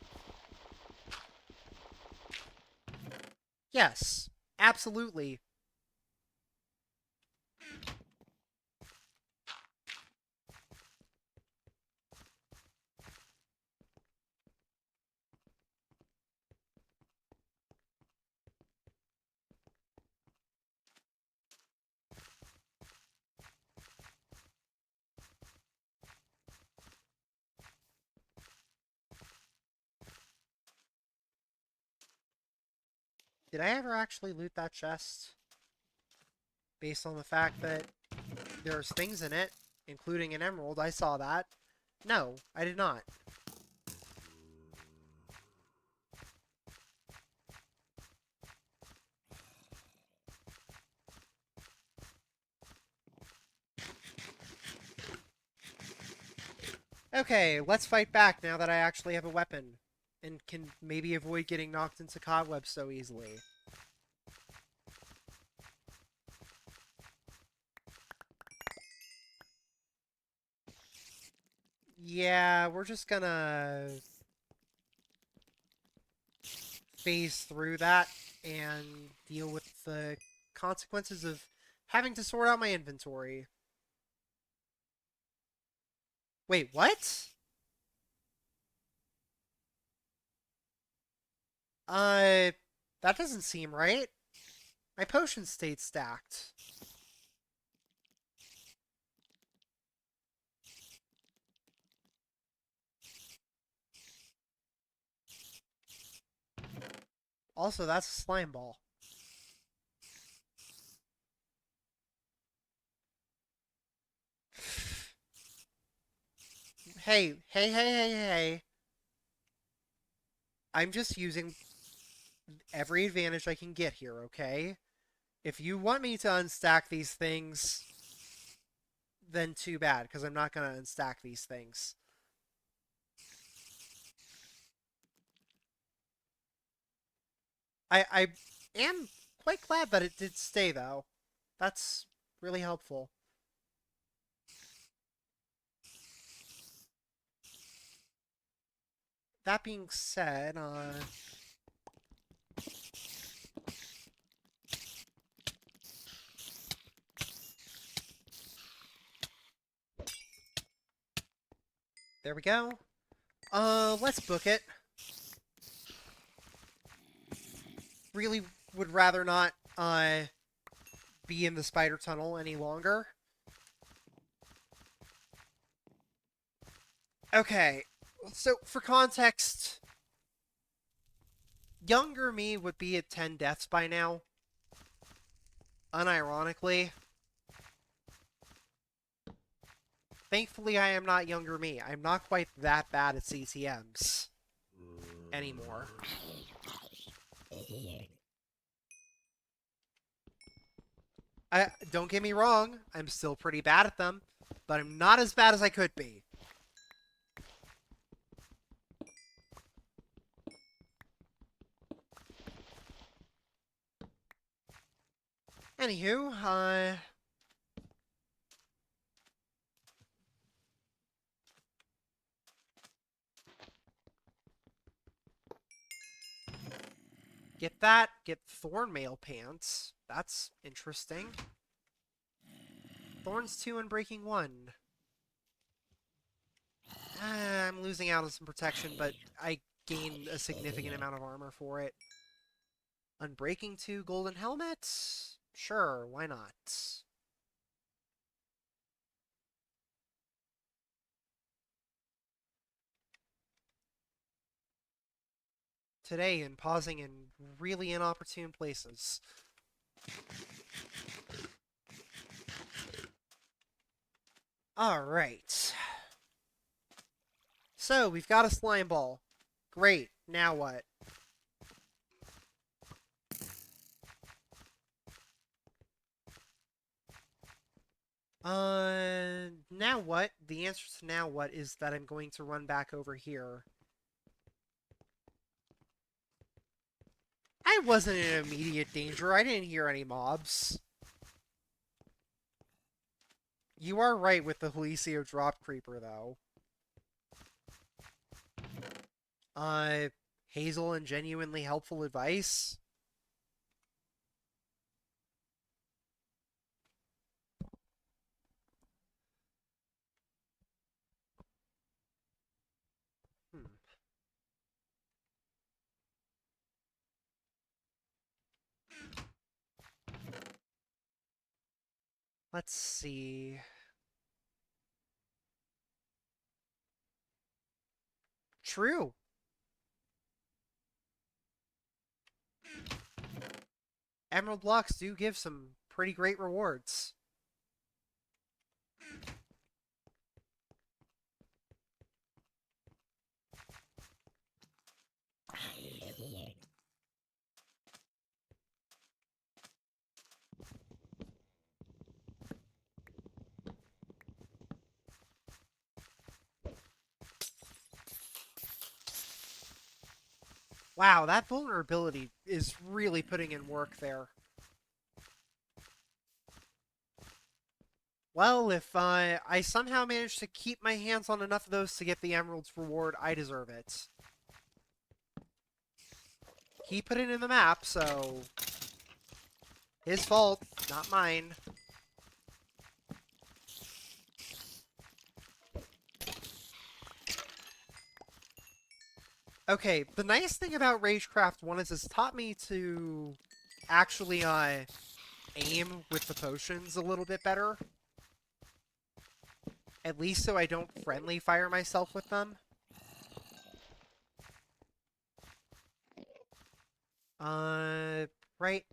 Yes. Absolutely. Did I ever actually loot that chest? Based on the fact that there's things in it, including an emerald, I saw that. No, I did not. Okay, let's fight back now that I actually have a weapon. And can maybe avoid getting knocked into cobwebs so easily. Yeah, we're just gonna phase through that and deal with the consequences of having to sort out my inventory. Wait, what? Uh, that doesn't seem right. My potion stayed stacked. Also, that's a slime ball. Hey. I'm just using every advantage I can get here, okay? If you want me to unstack these things, then too bad, because I'm not going to unstack these things. I am quite glad that it did stay, though. That's really helpful. That being said, there we go. Let's book it. Really would rather not, be in the spider tunnel any longer. Okay. So, for context, younger me would be at 10 deaths by now. Unironically. Thankfully, I am not younger me. I'm not quite that bad at CTMs anymore. Don't get me wrong, I'm still pretty bad at them, but I'm not as bad as I could be. Anywho, get that, get Thornmail Pants. That's interesting. Thorns 2 and Breaking 1. I'm losing out on some protection, but I gain a significant amount of armor for it. Unbreaking 2, Golden Helmet? Sure, why not? Today, and pausing in really inopportune places. Alright. So, we've got a slime ball. Great, now what? Now what? The answer to now what is that I'm going to run back over here. I wasn't in immediate danger. I didn't hear any mobs. You are right with the Helicio Drop Creeper, though. Hazel and genuinely helpful advice? Hmm. Let's see. True. Emerald blocks do give some pretty great rewards. Wow, that vulnerability is really putting in work there. Well, if I somehow manage to keep my hands on enough of those to get the Emerald's reward, I deserve it. He put it in the map, so... his fault, not mine. Okay, the nice thing about Ragecraft 1 is it's taught me to actually aim with the potions a little bit better. At least so I don't friendly fire myself with them. Right.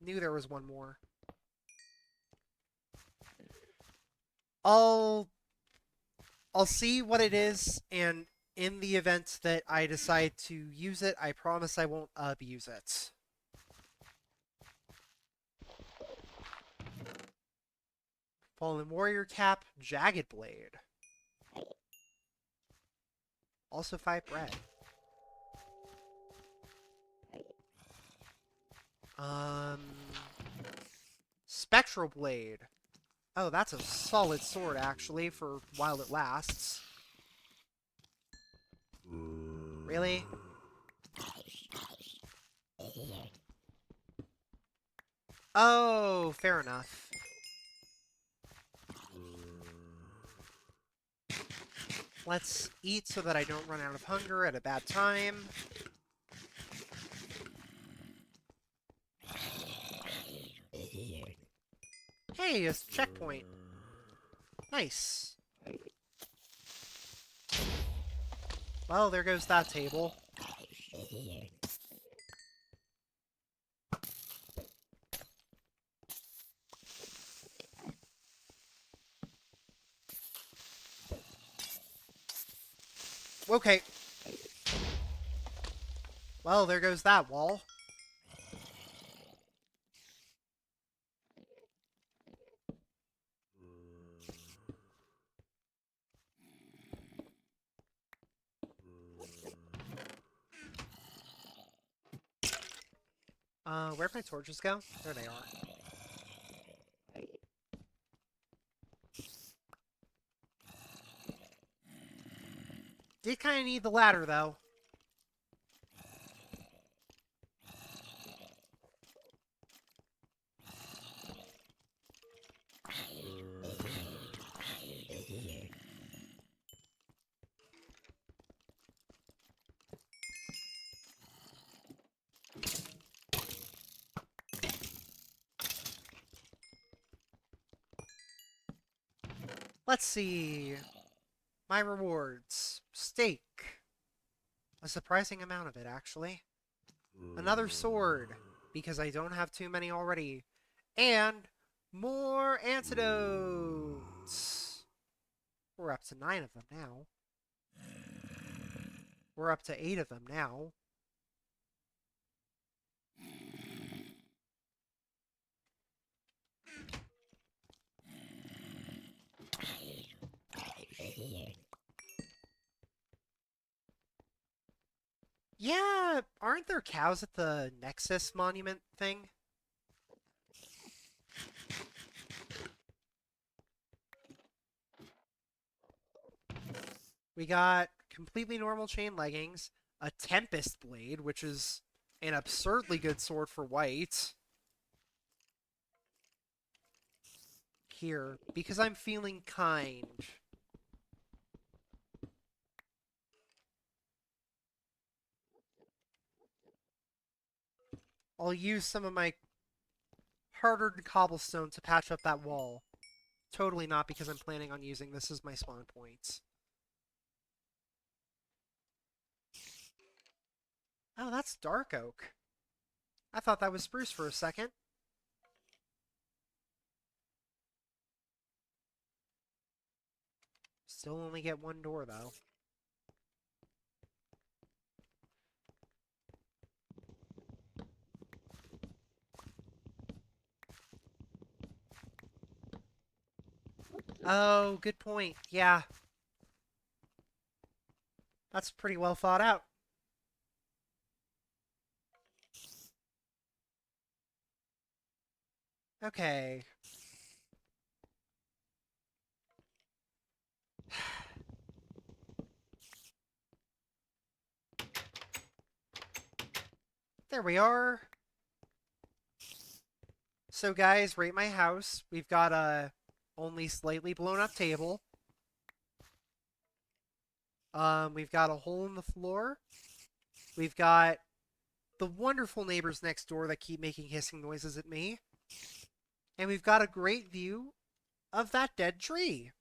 Knew there was one more. I'll see what it is, and in the event that I decide to use it, I promise I won't abuse it. Fallen Warrior Cap, Jagged Blade. Also 5 bread. Spectral Blade. Oh, that's a solid sword, actually, for while it lasts. Really? Oh, fair enough. Let's eat so that I don't run out of hunger at a bad time. Hey, it's a checkpoint. Nice. Well, there goes that table. Okay. Well, there goes that wall. Where'd my torches go? There they are. Did kind of need the ladder, though. Let's see. My rewards. Steak. A surprising amount of it, actually. Another sword, because I don't have too many already. And more antidotes. We're up to 9 of them now. We're up to 8 of them now. Yeah, aren't there cows at the Nexus monument thing? We got completely normal chain leggings, a Tempest blade, which is an absurdly good sword for white. Here, because I'm feeling kind. I'll use some of my hard-earned cobblestone to patch up that wall. Totally not because I'm planning on using this as my spawn point. Oh, that's dark oak. I thought that was spruce for a second. Still only get one door, though. Oh, good point. Yeah. That's pretty well thought out. Okay. There we are. So guys, rate my house. We've got a only slightly blown up table. We've got a hole in the floor. We've got the wonderful neighbors next door that keep making hissing noises at me. And we've got a great view of that dead tree.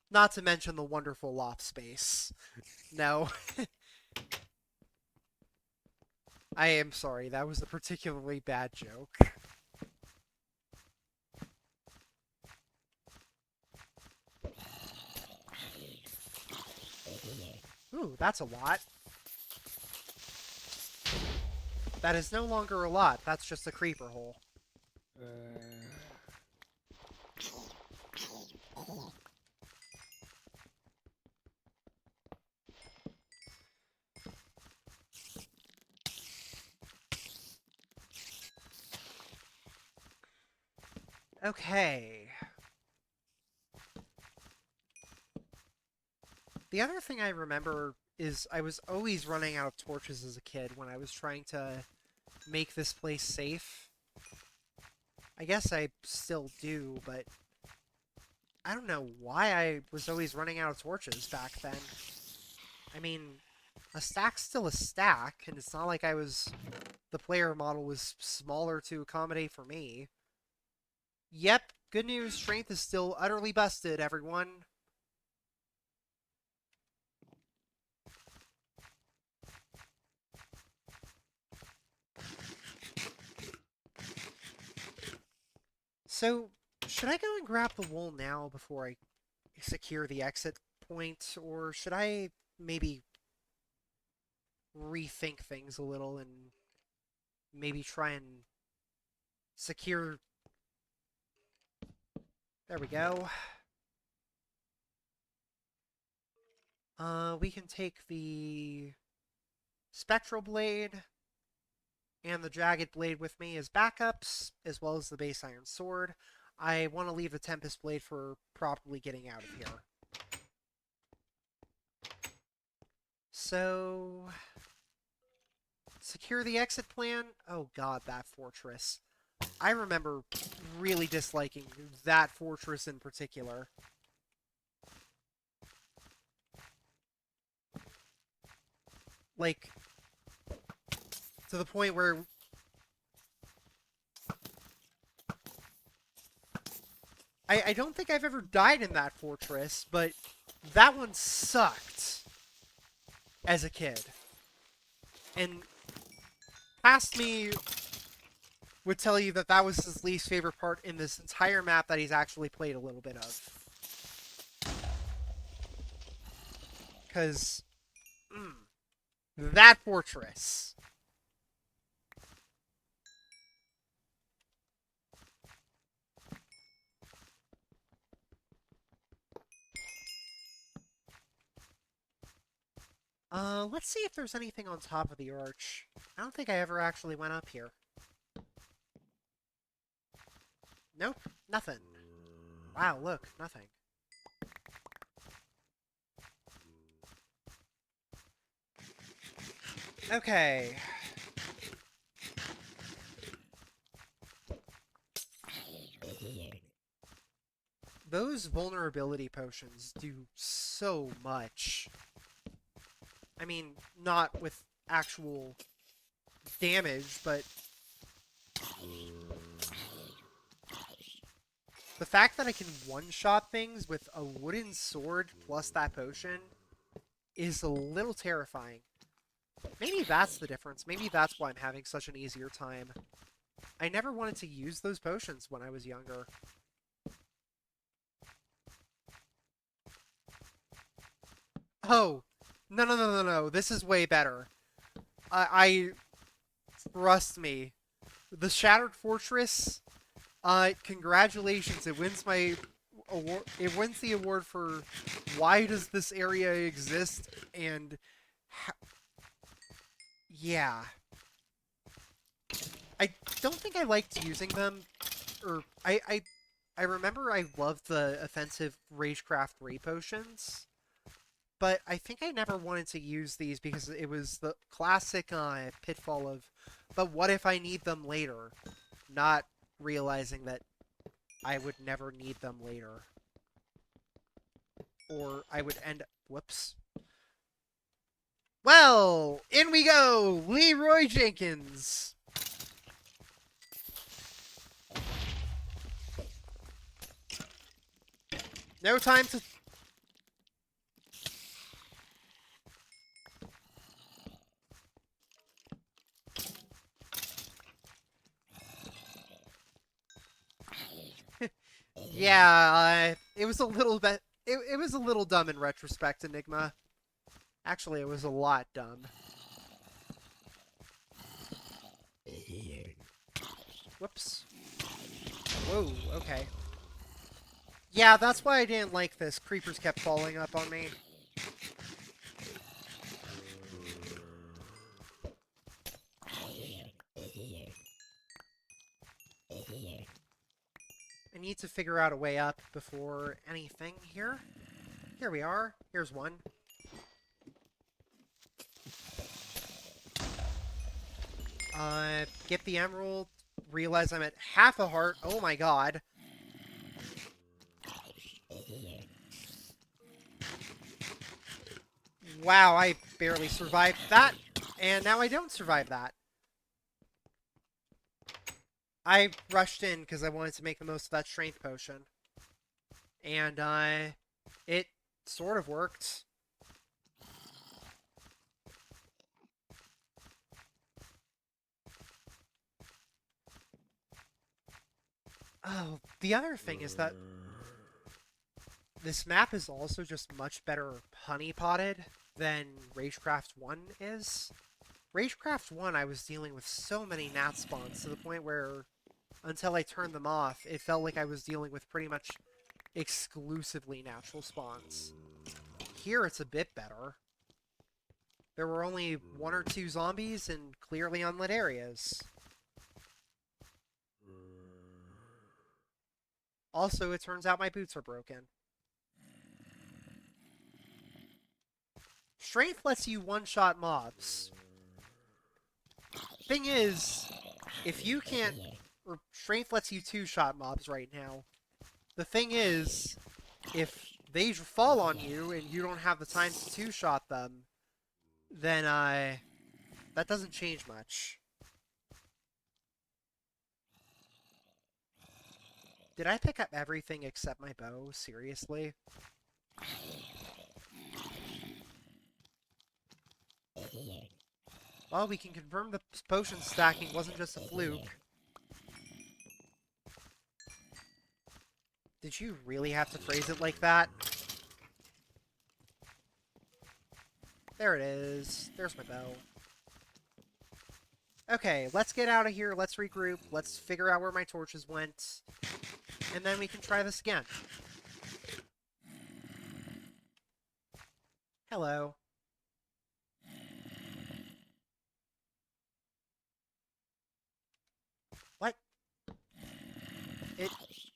Not to mention the wonderful loft space. No. I am sorry, that was a particularly bad joke. Ooh, that's a lot. That is no longer a lot, that's just a creeper hole. Okay. The other thing I remember is I was always running out of torches as a kid when I was trying to make this place safe. I guess I still do, but I don't know why I was always running out of torches back then. I mean, a stack's still a stack, and it's not like the player model was smaller to accommodate for me. Yep, good news. Strength is still utterly busted, everyone. So, should I go and grab the wool now before I secure the exit point, or should I maybe rethink things a little and maybe try and secure... There we go. We can take the spectral blade and the jagged blade with me as backups, as well as the base iron sword. I want to leave the Tempest blade for properly getting out of here. So, secure the exit plan. Oh god, that fortress. I remember really disliking that fortress in particular. Like, to the point where I don't think I've ever died in that fortress, but that one sucked as a kid. And past me would tell you that that was his least favorite part in this entire map that he's actually played a little bit of. Because, that fortress. Let's see if there's anything on top of the arch. I don't think I ever actually went up here. Nope, nothing. Wow, look, nothing. Okay. Those vulnerability potions do so much. I mean, not with actual damage, but the fact that I can one-shot things with a wooden sword plus that potion is a little terrifying. Maybe that's the difference. Maybe that's why I'm having such an easier time. I never wanted to use those potions when I was younger. Oh, no. This is way better. I trust me. The Shattered Fortress, congratulations. It wins my award. It wins the award for why does this area exist and yeah. I don't think I liked using them, or I remember I loved the offensive Ragecraft Ray potions, but I think I never wanted to use these because it was the classic pitfall of, but what if I need them later? Not realizing that I would never need them later. Or I would end... Whoops. Well, in we go! Leroy Jenkins! No time to... Yeah, it was a little bit... It was a little dumb in retrospect, Enigma. Actually, it was a lot dumb. Whoops. Whoa, okay. Yeah, that's why I didn't like this. Creepers kept falling up on me. I need to figure out a way up before anything here. Here we are. Here's one. Get the emerald. Realize I'm at half a heart. Oh my god. Wow, I barely survived that. And now I don't survive that. I rushed in because I wanted to make the most of that strength potion. And it sort of worked. Oh, the other thing is that this map is also just much better honeypotted than Ragecraft 1 is. Ragecraft 1, I was dealing with so many gnat spawns to the point where, until I turned them off, it felt like I was dealing with pretty much exclusively natural spawns. Here, it's a bit better. There were only one or two zombies in clearly unlit areas. Also, it turns out my boots are broken. Strength lets you one-shot mobs. Thing is, if you can't... Or Strength lets you two-shot mobs right now. The thing is, if they fall on you and you don't have the time to two-shot them, then that doesn't change much. Did I pick up everything except my bow? Seriously? Well, we can confirm the potion stacking wasn't just a fluke. Did you really have to phrase it like that? There it is. There's my bow. Okay, let's get out of here. Let's regroup. Let's figure out where my torches went. And then we can try this again. Hello. What?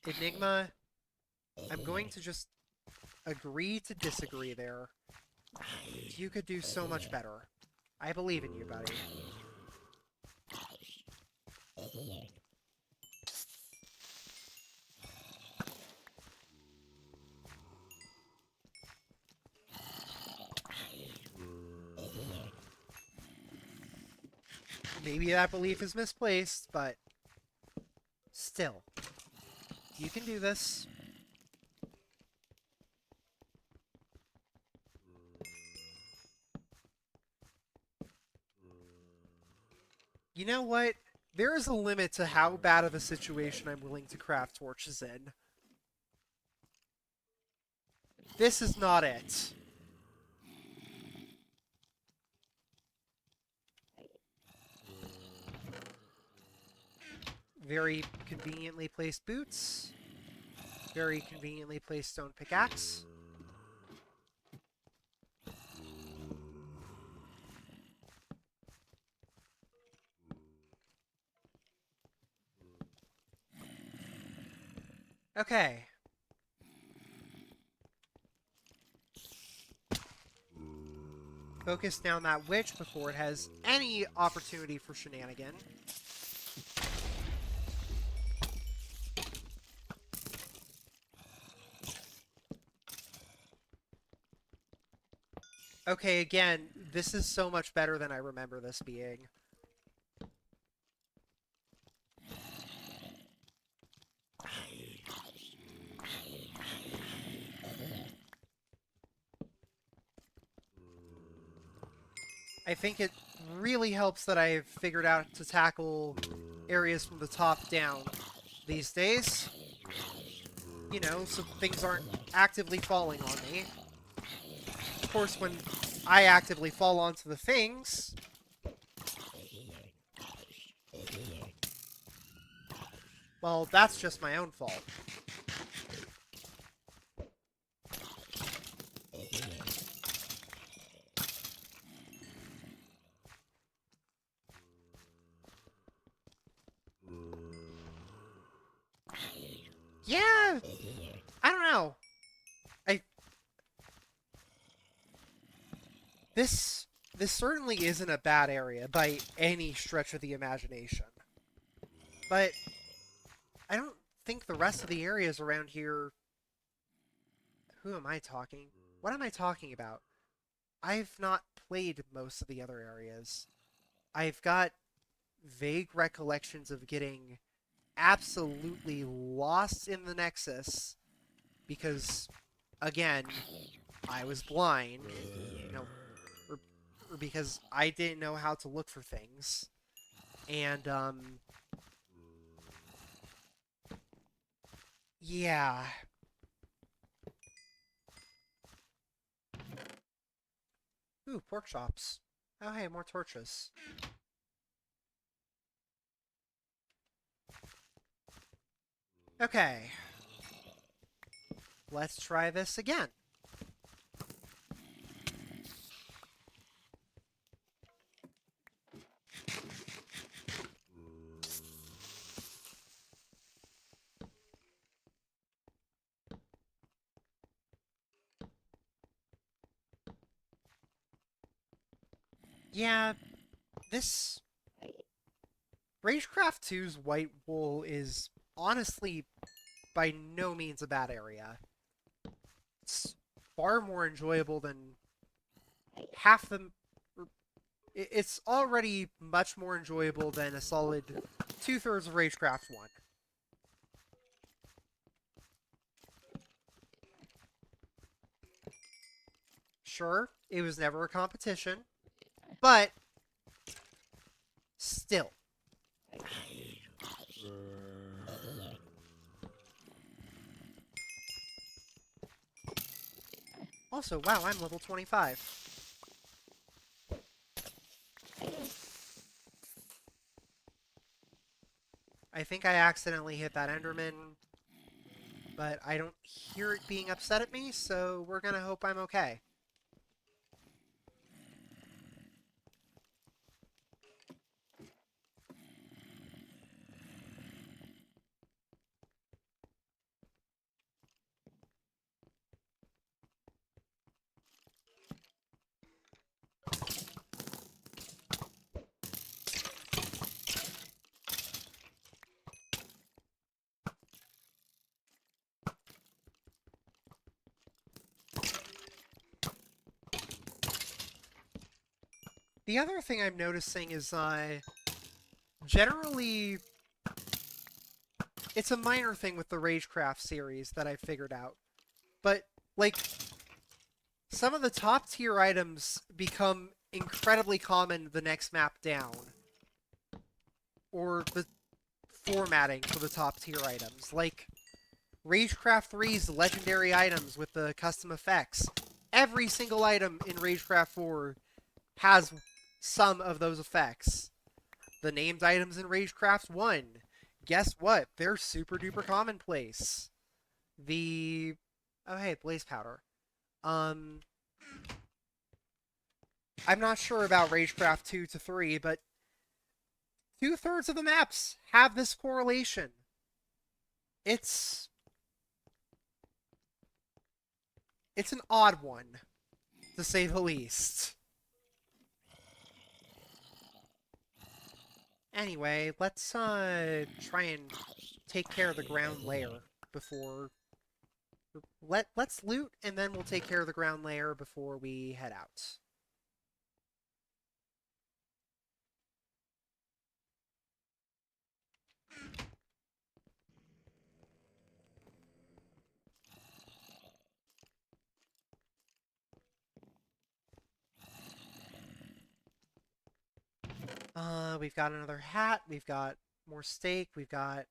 Enigma, I'm going to just agree to disagree there. You could do so much better. I believe in you, buddy. Maybe that belief is misplaced, but still. You can do this. You know what? There is a limit to how bad of a situation I'm willing to craft torches in. This is not it. Very conveniently placed boots. Very conveniently placed stone pickaxe. Okay. Focus down that witch before it has any opportunity for shenanigan. Okay, again, this is so much better than I remember this being. I think it really helps that I've figured out to tackle areas from the top down these days. You know, so things aren't actively falling on me. Of course, when I actively fall onto the things, well, that's just my own fault. Yeah, I don't know. This certainly isn't a bad area by any stretch of the imagination. But I don't think the rest of the areas around here... Who am I talking? What am I talking about? I've not played most of the other areas. I've got vague recollections of getting absolutely lost in the Nexus because, again, I was blind, you know, or, or because I didn't know how to look for things. And, yeah. Ooh, pork chops. Oh, hey, more torches. Okay. Let's try this again. Yeah, this Ragecraft 2's white wool is honestly by no means a bad area. It's far more enjoyable than half the. It's already much more enjoyable than a solid 2/3 of Ragecraft 1. Sure, it was never a competition, but still. Also, wow, I'm level 25. I think I accidentally hit that Enderman, but I don't hear it being upset at me, so we're gonna hope I'm okay. The other thing I'm noticing is, generally, it's a minor thing with the Ragecraft series that I figured out. But, like, some of the top tier items become incredibly common the next map down. Or the formatting for the top tier items. Like, Ragecraft 3's legendary items with the custom effects. Every single item in Ragecraft 4 has some of those effects. The named items in Ragecraft 1, guess what? They're super duper commonplace. The oh hey, blaze powder. Um I'm not sure about Ragecraft 2 to 3, but 2/3 of the maps have this correlation. It's it's an odd one, to say the least. Anyway, let's try and take care of the ground layer before let's loot and then we'll take care of the ground layer before we head out. We've got another hat, we've got more steak, we've got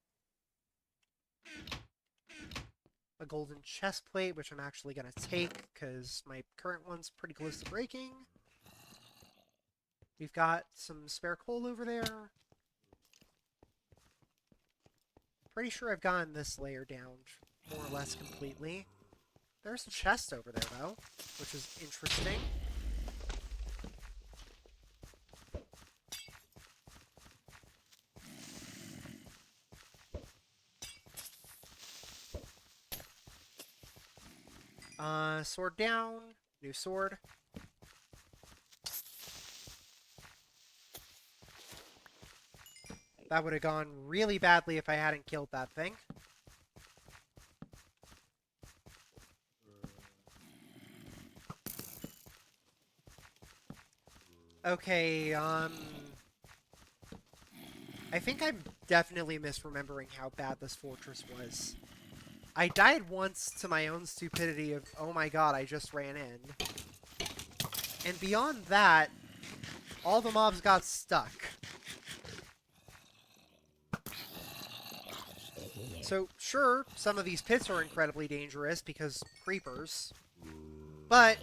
a golden chest plate, which I'm actually gonna take because my current one's pretty close to breaking. We've got some spare coal over there. Pretty sure I've gotten this layer down more or less completely. There's a chest over there, though, which is interesting. Sword down. New sword. That would have gone really badly if I hadn't killed that thing. Okay, I think I'm definitely misremembering how bad this fortress was. I died once to my own stupidity of, oh my god, I just ran in. And beyond that, all the mobs got stuck. So, sure, some of these pits are incredibly dangerous because creepers. But,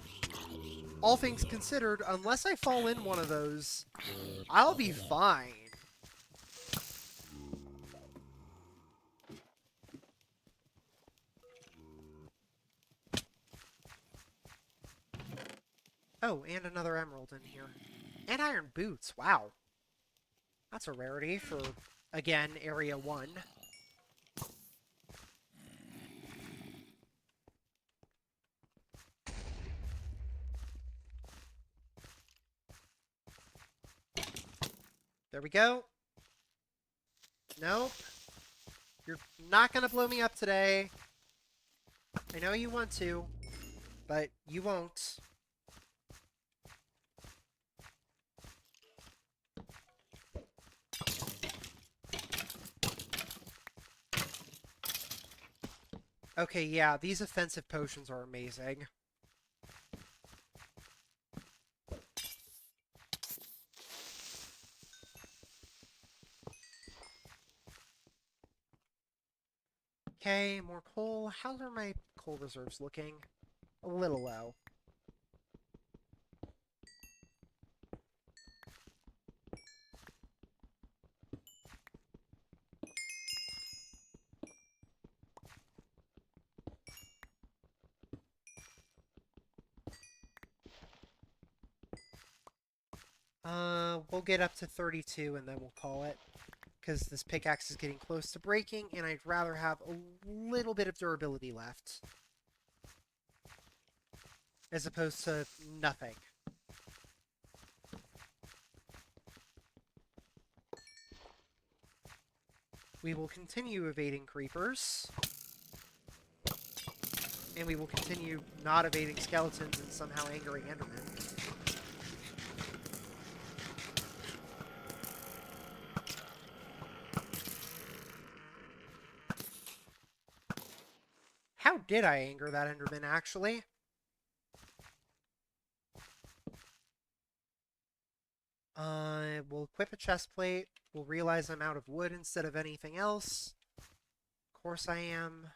all things considered, unless I fall in one of those, I'll be fine. Oh, and another emerald in here. And iron boots, wow. That's a rarity for, again, Area 1. There we go. Nope. You're not gonna blow me up today. I know you want to, but you won't. Okay, yeah, these offensive potions are amazing. Okay, more coal. How are my coal reserves looking? A little low. We'll get up to 32 and then we'll call it. Because this pickaxe is getting close to breaking, and I'd rather have a little bit of durability left. As opposed to nothing. We will continue evading creepers. And we will continue not evading skeletons and somehow angering Endermen. How did I anger that Enderman, actually? We'll equip a chest plate. We'll realize I'm out of wood instead of anything else. Of course I am.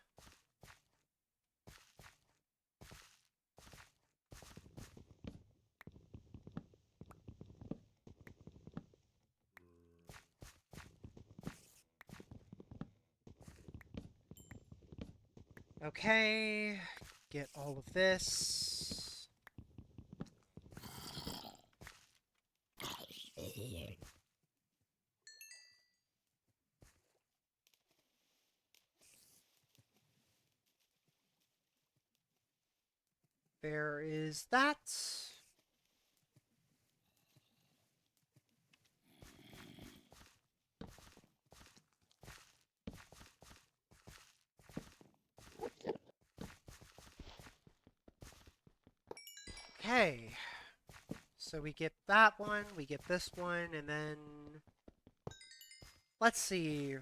Okay, get all of this. There is that. Okay. So we get that one, we get this one, and then... Let's see.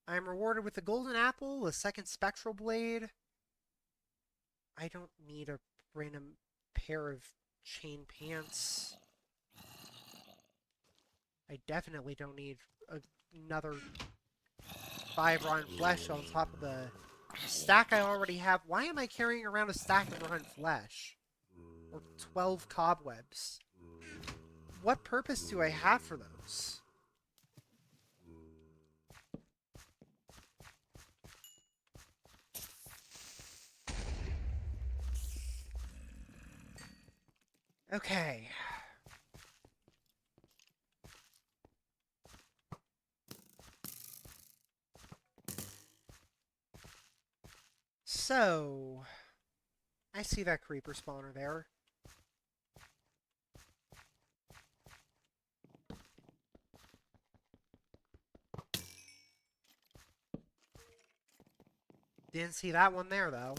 I'm rewarded with a golden apple, a second spectral blade. I don't need a random pair of chain pants. I definitely don't need another 5 raw flesh on top of the stack I already have. Why am I carrying around a stack of raw flesh? Or 12 cobwebs? What purpose do I have for those? Okay. So, I see that creeper spawner there. Didn't see that one there, though.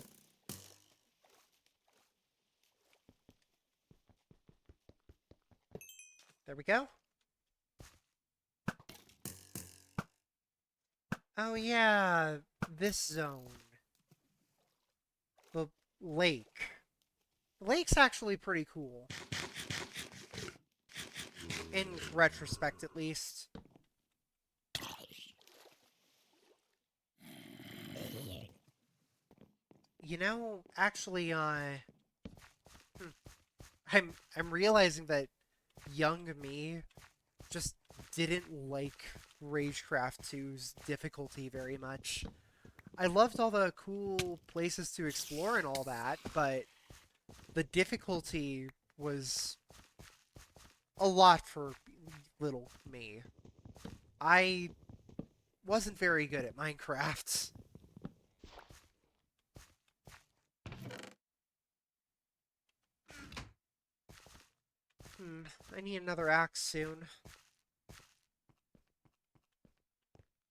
There we go. Oh yeah, this zone. The lake. The lake's actually pretty cool. In retrospect, at least. You know, actually, hmm, I'm realizing that young me just didn't like Ragecraft 2's difficulty very much. I loved all the cool places to explore and all that, but the difficulty was a lot for little me. I wasn't very good at Minecraft. Hmm, I need another axe soon.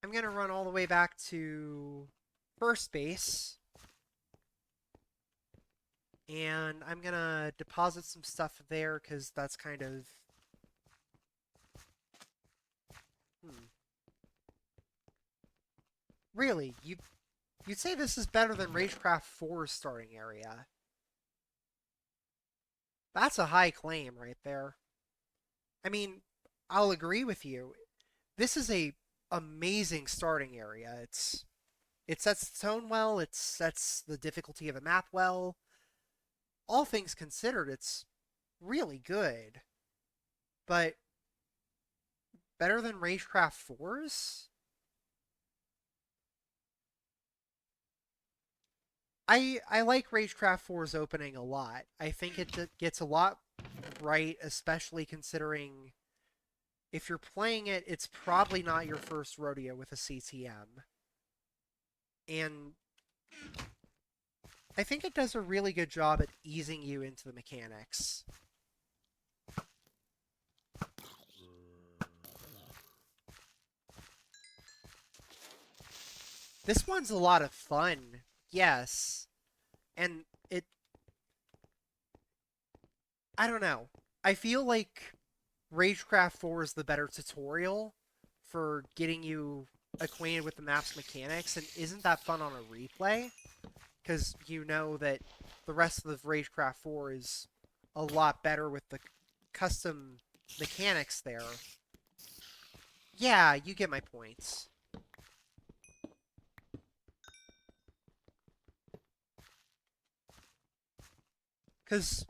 I'm gonna run all the way back to first base, and I'm gonna deposit some stuff there because that's kind of hmm. Really, you'd say this is better than Ragecraft 4's starting area. That's a high claim right there. I mean, I'll agree with you. This is a amazing starting area. It sets the tone well, it sets the difficulty of the map well. All things considered, it's really good. But better than Ragecraft 4's? I like Ragecraft 4's opening a lot. I think it gets a lot right, especially considering if you're playing it, it's probably not your first rodeo with a CTM. And I think it does a really good job at easing you into the mechanics. This one's a lot of fun, yes. And I don't know. I feel like Ragecraft 4 is the better tutorial for getting you acquainted with the map's mechanics, and isn't that fun on a replay? Because you know that the rest of the Ragecraft 4 is a lot better with the custom mechanics there. Yeah, you get my points. Because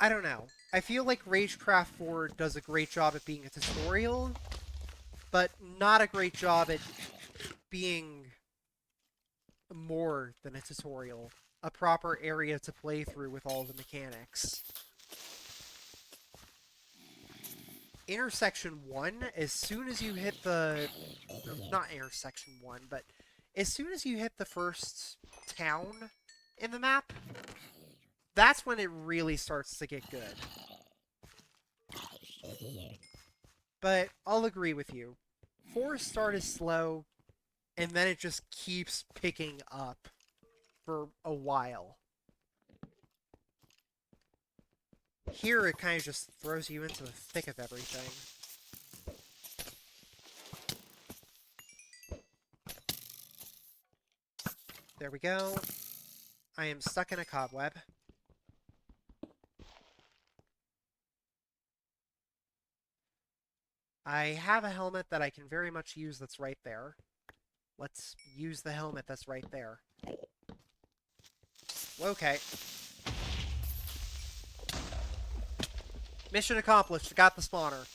I don't know. I feel like Ragecraft 4 does a great job at being a tutorial, but not a great job at being more than a tutorial. A proper area to play through with all the mechanics. Intersection 1, as soon as you hit the... Not intersection 1, but as soon as you hit the first town in the map, that's when it really starts to get good. But I'll agree with you. 4's start is slow, and then it just keeps picking up for a while. Here, it kind of just throws you into the thick of everything. There we go. I am stuck in a cobweb. I have a helmet that I can very much use that's right there. Let's use the helmet that's right there. Okay. Mission accomplished. Got the spawner.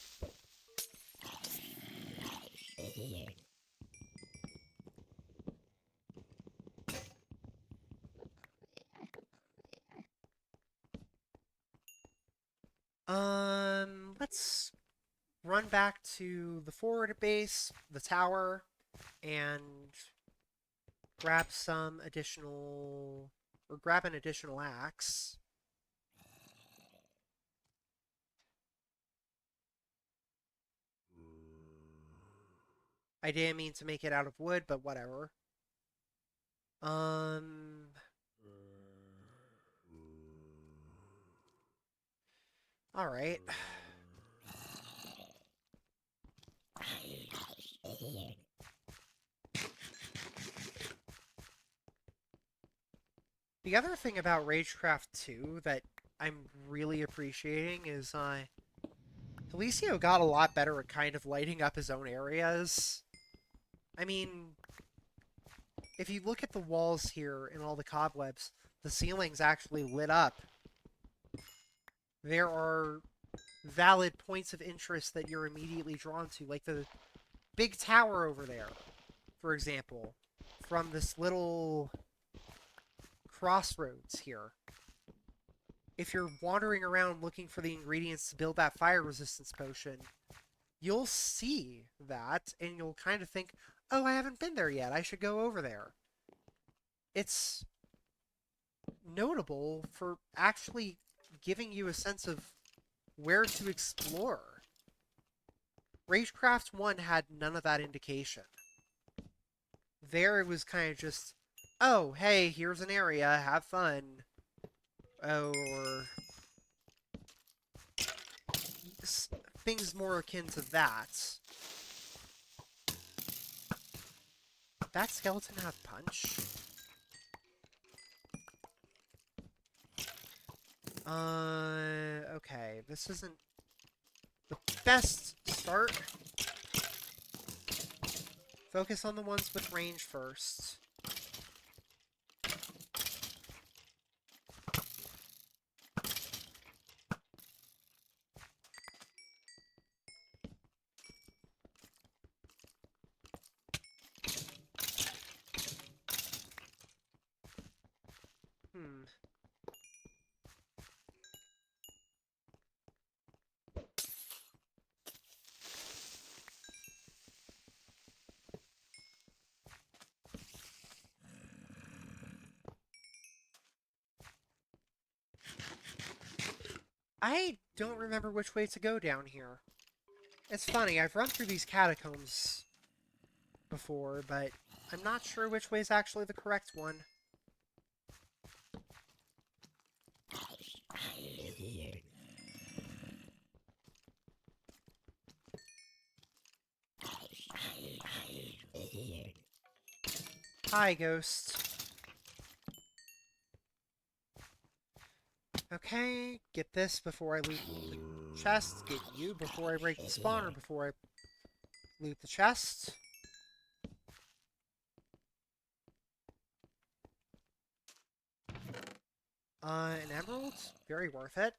Let's run back to the forward base, the tower, and grab some additional... or grab an additional axe. I didn't mean to make it out of wood, but whatever. Um... Alright. The other thing about Ragecraft 2 that I'm really appreciating is Felicio got a lot better at kind of lighting up his own areas. I mean, if you look at the walls here and all the cobwebs, the ceiling's actually lit up. There are valid points of interest that you're immediately drawn to, like the big tower over there, for example, from this little crossroads here. If you're wandering around looking for the ingredients to build that fire resistance potion, you'll see that and you'll kind of think, oh, I haven't been there yet. I should go over there. It's notable for actually giving you a sense of where to explore. Ragecraft 1 had none of that indication. There it was kind of just, oh, hey, here's an area, have fun. Or things more akin to that. That skeleton have punch? Okay, this isn't the best start. Focus on the ones with range first. I don't remember which way to go down here. It's funny, I've run through these catacombs before, but I'm not sure which way is actually the correct one. Hi, ghost. Okay, get this before I loot the chest. Get you before I break the spawner, before I loot the chest. An emerald? Very worth it.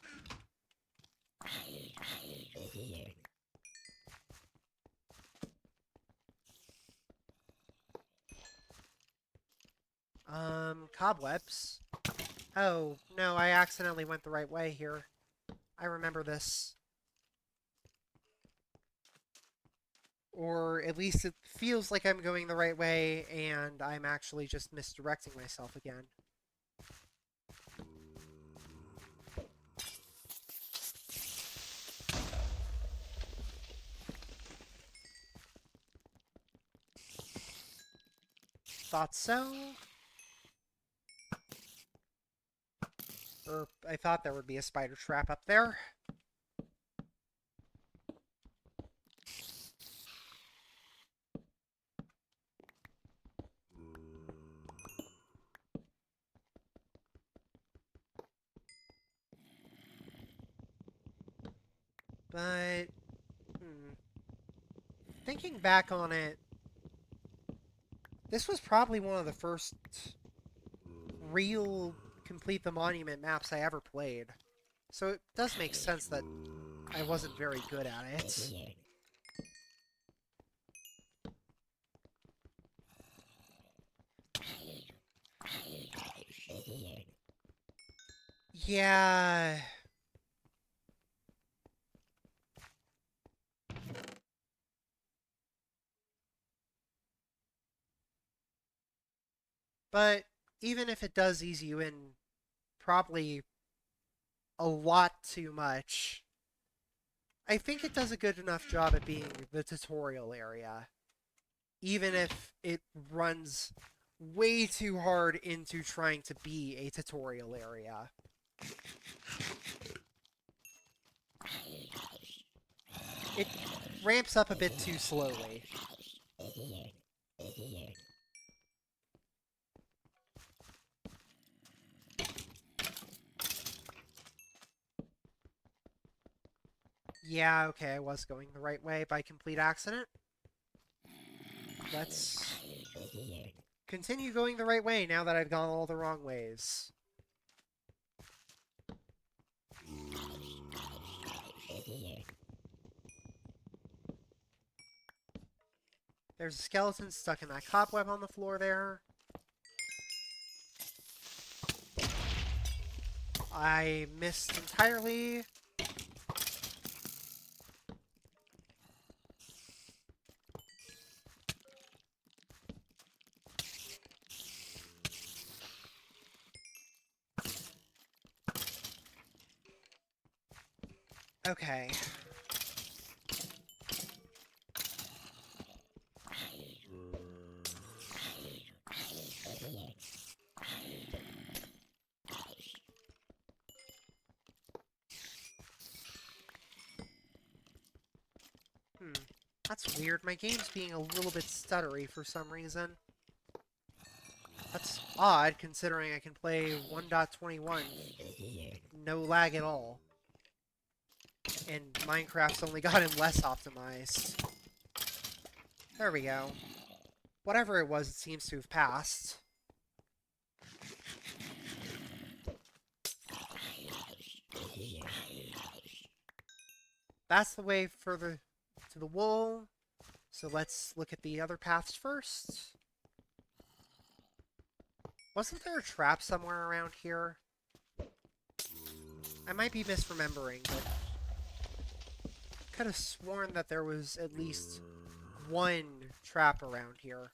Cobwebs. Oh, no, I accidentally went the right way here. I remember this. Or at least it feels like I'm going the right way, and I'm actually just misdirecting myself again. Thought so. Or I thought there would be a spider trap up there. But, thinking back on it, this was probably one of the first real complete the monument maps I ever played. So it does make sense that I wasn't very good at it. Yeah. But even if it does ease you in probably a lot too much, I think it does a good enough job at being the tutorial area. Even if it runs way too hard into trying to be a tutorial area. It ramps up a bit too slowly. Yeah, okay, I was going the right way by complete accident. Let's continue going the right way now that I've gone all the wrong ways. There's a skeleton stuck in that cobweb on the floor there. I missed entirely. Okay. That's weird. My game's being a little bit stuttery for some reason. That's odd, considering I can play 1.21. No lag at all. And Minecraft's only gotten less optimized. There we go. Whatever it was, it seems to have passed. That's the way further to the wool. So let's look at the other paths first. Wasn't there a trap somewhere around here? I might be misremembering, but could have sworn that there was at least one trap around here.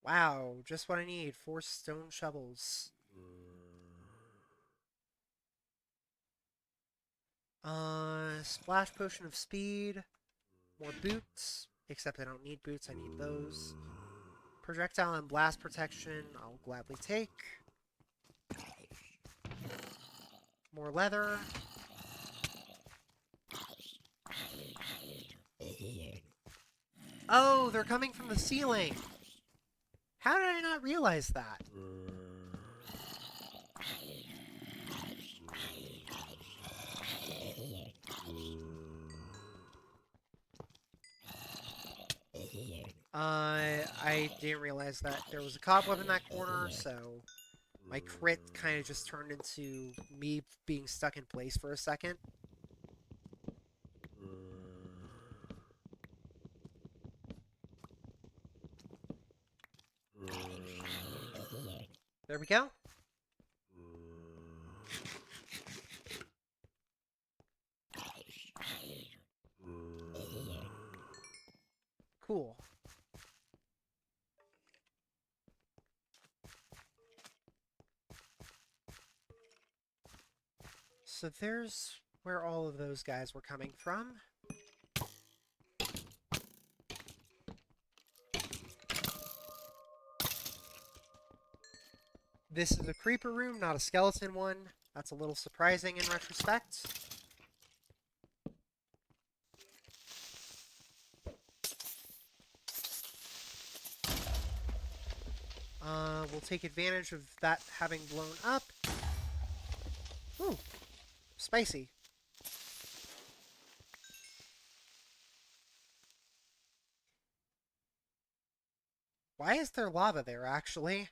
Wow, just what I need. 4 stone shovels. Splash potion of speed. More boots. Except I don't need boots, I need those. Projectile and blast protection, I'll gladly take. More leather. Oh, they're coming from the ceiling! How did I not realize that? I didn't realize that there was a cobweb in that corner, so my crit kind of just turned into me being stuck in place for a second. There we go. Cool. So there's where all of those guys were coming from. This is a creeper room, not a skeleton one. That's a little surprising in retrospect. We'll take advantage of that having blown up. Ooh, spicy. Why is there lava there, actually?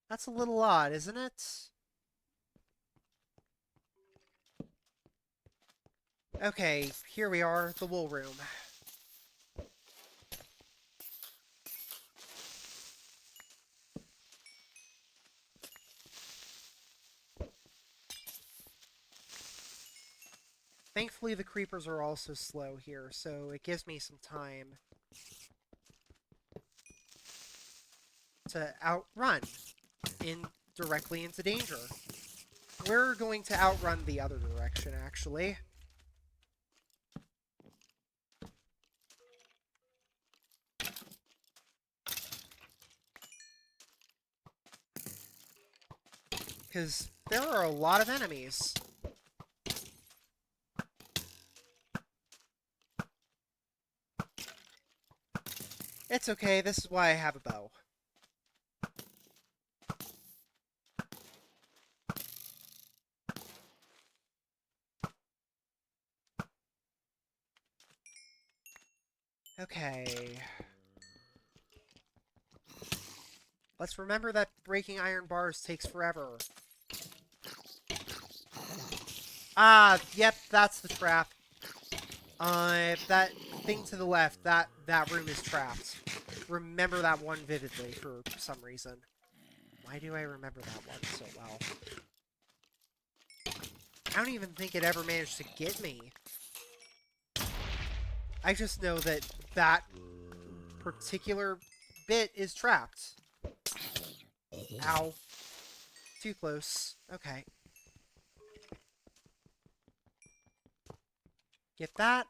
That's a little odd, isn't it? Okay, here we are, the wool room. Thankfully, the creepers are also slow here, so it gives me some time to outrun directly into danger. We're going to outrun the other direction, actually. Because there are a lot of enemies. It's okay, this is why I have a bow. Okay. Let's remember that breaking iron bars takes forever. Ah, yep, that's the trap. That thing to the left, that room is trapped. Remember that one vividly for some reason. Why do I remember that one so well? I don't even think it ever managed to get me. I just know that that particular bit is trapped. Ow. Too close. Okay. Get that.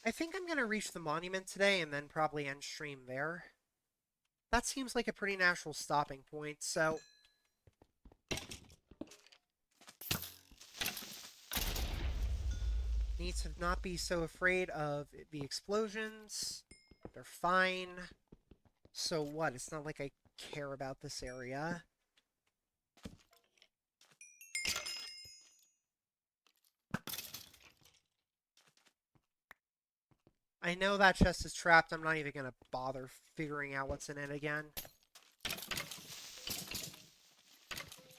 I think I'm going to reach the monument today and then probably end stream there. That seems like a pretty natural stopping point, so... Need to not be so afraid of the explosions. They're fine. So what? It's not like I care about this area. I know that chest is trapped. I'm not even going to bother figuring out what's in it again.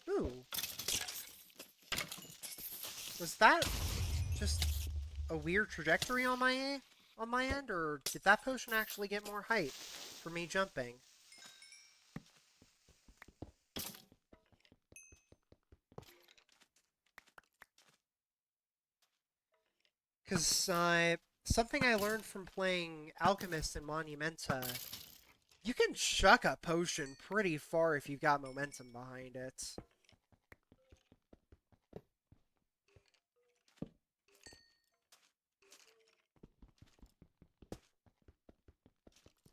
Ooh. Was that just a weird trajectory on my end, or did that potion actually get more height for me jumping? Because something I learned from playing Alchemist and Monumenta, you can chuck a potion pretty far if you've got momentum behind it.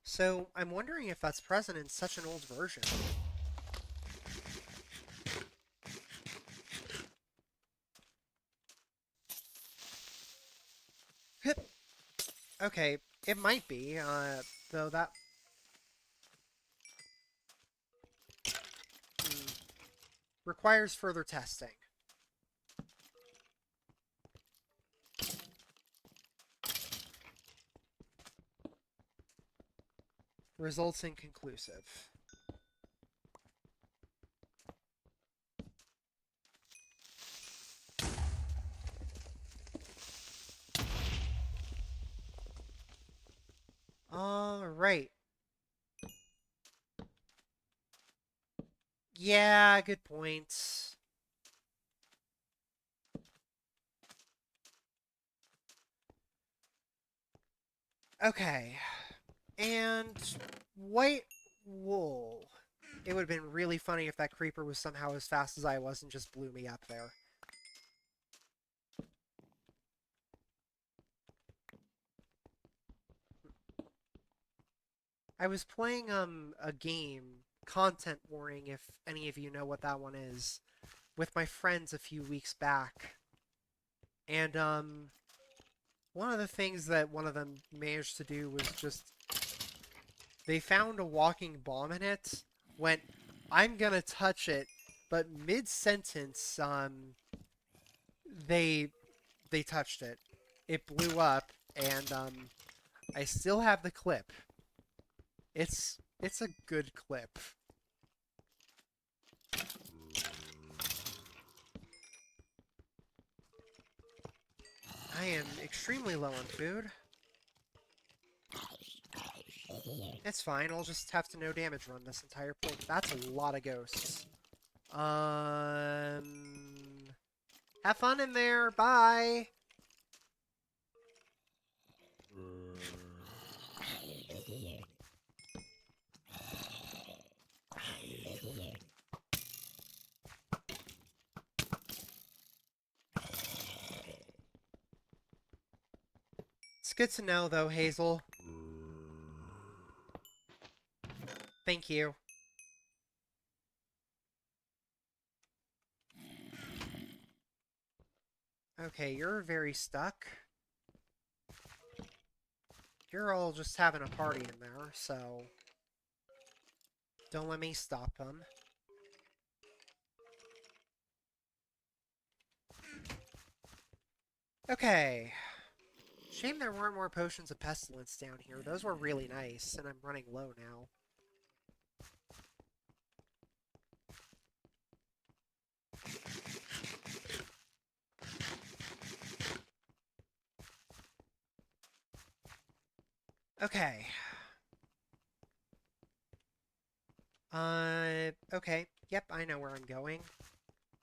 So I'm wondering if that's present in such an old version. Okay, it might be, though that... requires further testing. Results inconclusive. Alright. Yeah, good point. Okay. And white wool. It would have been really funny if that creeper was somehow as fast as I was and just blew me up there. I was playing a game, content warning if any of you know what that one is, with my friends a few weeks back. And one of the things that one of them managed to do was just they found a walking bomb in it, went, I'm gonna touch it, but mid-sentence, they touched it. It blew up, and I still have the clip. It's a good clip. I am extremely low on food. It's fine, I'll just have to no damage run this entire point. That's a lot of ghosts. Have fun in there, bye! good to know, though, Hazel. Thank you. Okay, you're very stuck. You're all just having a party in there, so don't let me stop them. Okay. Shame there weren't more potions of pestilence down here. Those were really nice, and I'm running low now. Okay. Okay. Yep, I know where I'm going.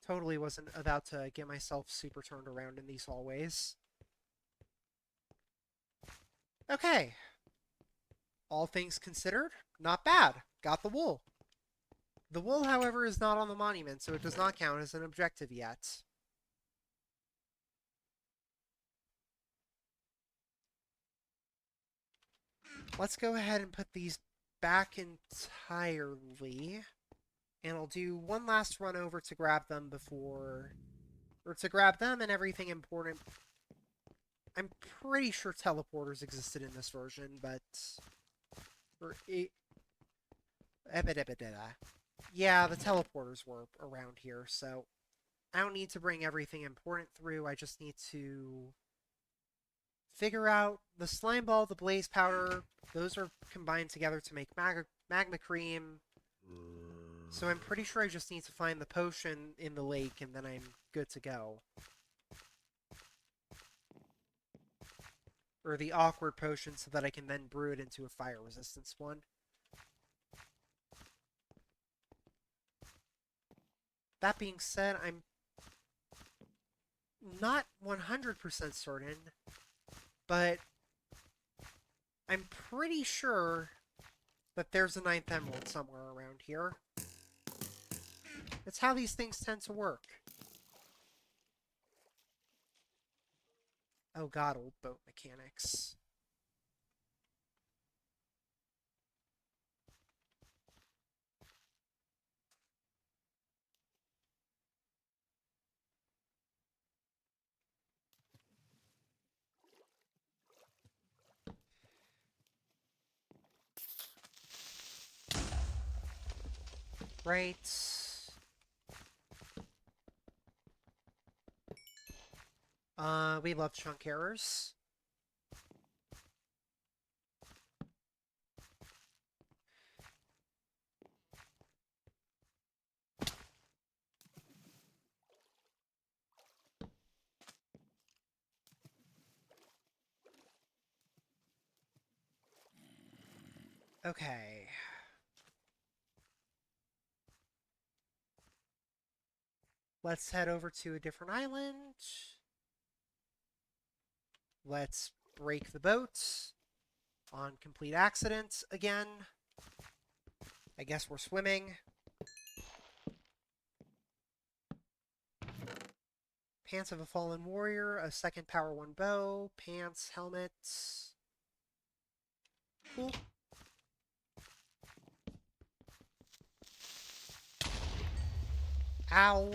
Totally wasn't about to get myself super turned around in these hallways. Okay. All things considered, not bad. Got the wool. The wool, however, is not on the monument, so it does not count as an objective yet. Let's go ahead and put these back entirely. And I'll do one last run over to grab them before... Or to grab them and everything important. I'm pretty sure teleporters existed in this version, but... Yeah, the teleporters were around here, so... I don't need to bring everything important through, I just need to... figure out the slime ball, the blaze powder. Those are combined together to make magma cream. So I'm pretty sure I just need to find the potion in the lake and then I'm good to go. Or the awkward potion so that I can then brew it into a fire resistance one. That being said, I'm not 100% certain, but I'm pretty sure that there's a 9th emerald somewhere around here. It's how these things tend to work. Oh god, old boat mechanics. Right. We love chunk errors. Okay. Let's head over to a different island. Let's break the boat on complete accident again. I guess we're swimming. Pants of a Fallen Warrior, a second Power 1 bow, pants, helmets. Cool. Ow.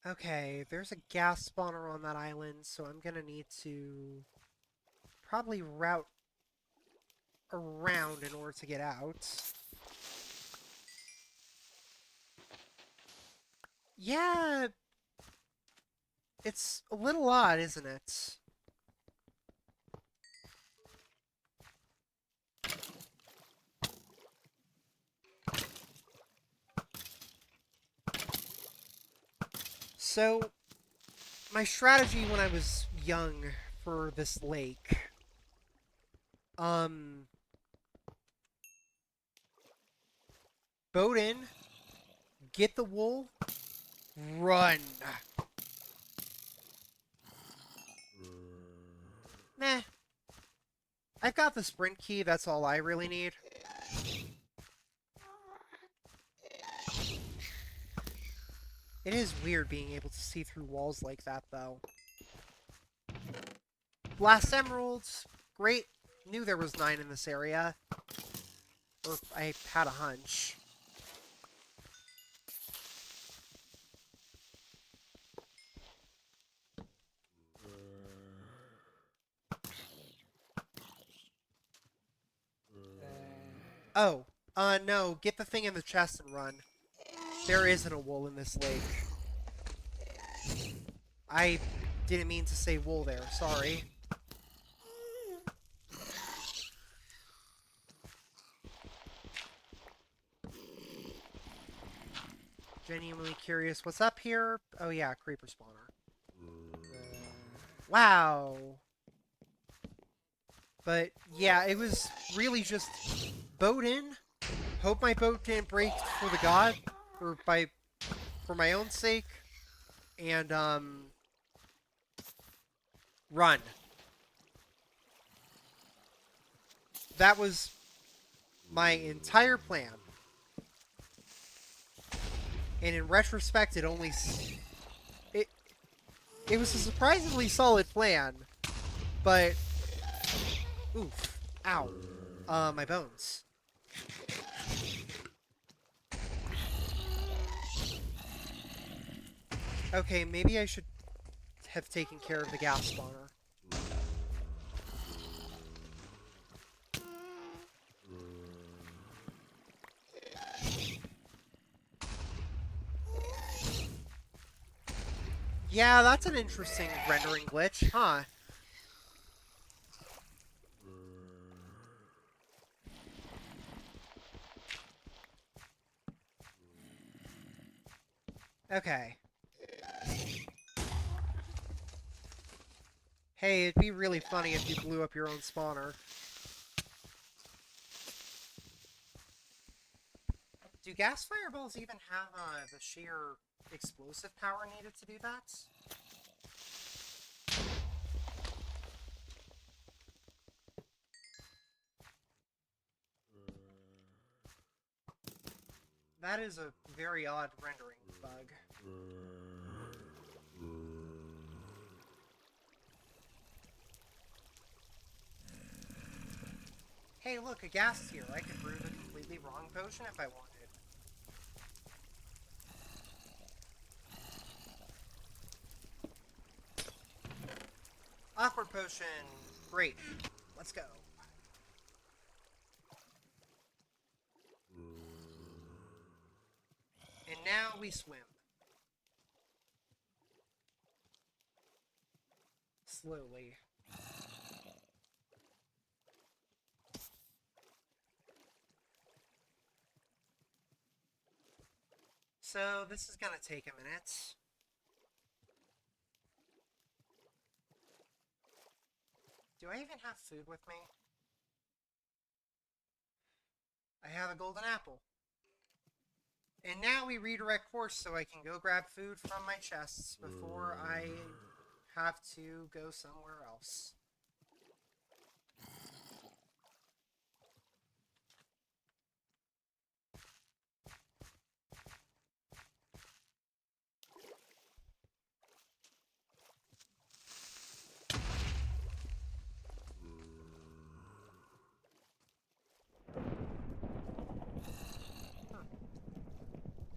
Okay, there's a gas spawner on that island, so I'm gonna need to probably route around in order to get out. Yeah, it's a little odd, isn't it? So, my strategy when I was young for this lake, boat in, get the wool, run. Meh. I've got the sprint key, that's all I really need. It is weird being able to see through walls like that, though. Blast emeralds. Great. Knew there was 9 in this area. Or I had a hunch. Oh. No. Get the thing in the chest and run. There isn't a wool in this lake. I didn't mean to say wool there. Sorry. Genuinely curious what's up here. Oh yeah, creeper spawner. Wow. But yeah, it was really just boat in. Hope my boat didn't break for the god, or for my own sake, and run. That was my entire plan. And in retrospect, it it was a surprisingly solid plan, but oof, ow, my bones. Okay, maybe I should have taken care of the gas spawner. Yeah, that's an interesting rendering glitch, huh? Okay. Hey, it'd be really funny if you blew up your own spawner. Do gas fireballs even have the sheer explosive power needed to do that? That is a very odd rendering bug. Hey, look, a gas tier. I could brew the completely wrong potion if I wanted. Awkward potion. Great. Let's go. And now we swim. Slowly. So, this is gonna take a minute. Do I even have food with me? I have a golden apple. And now we redirect course so I can go grab food from my chests before I have to go somewhere else.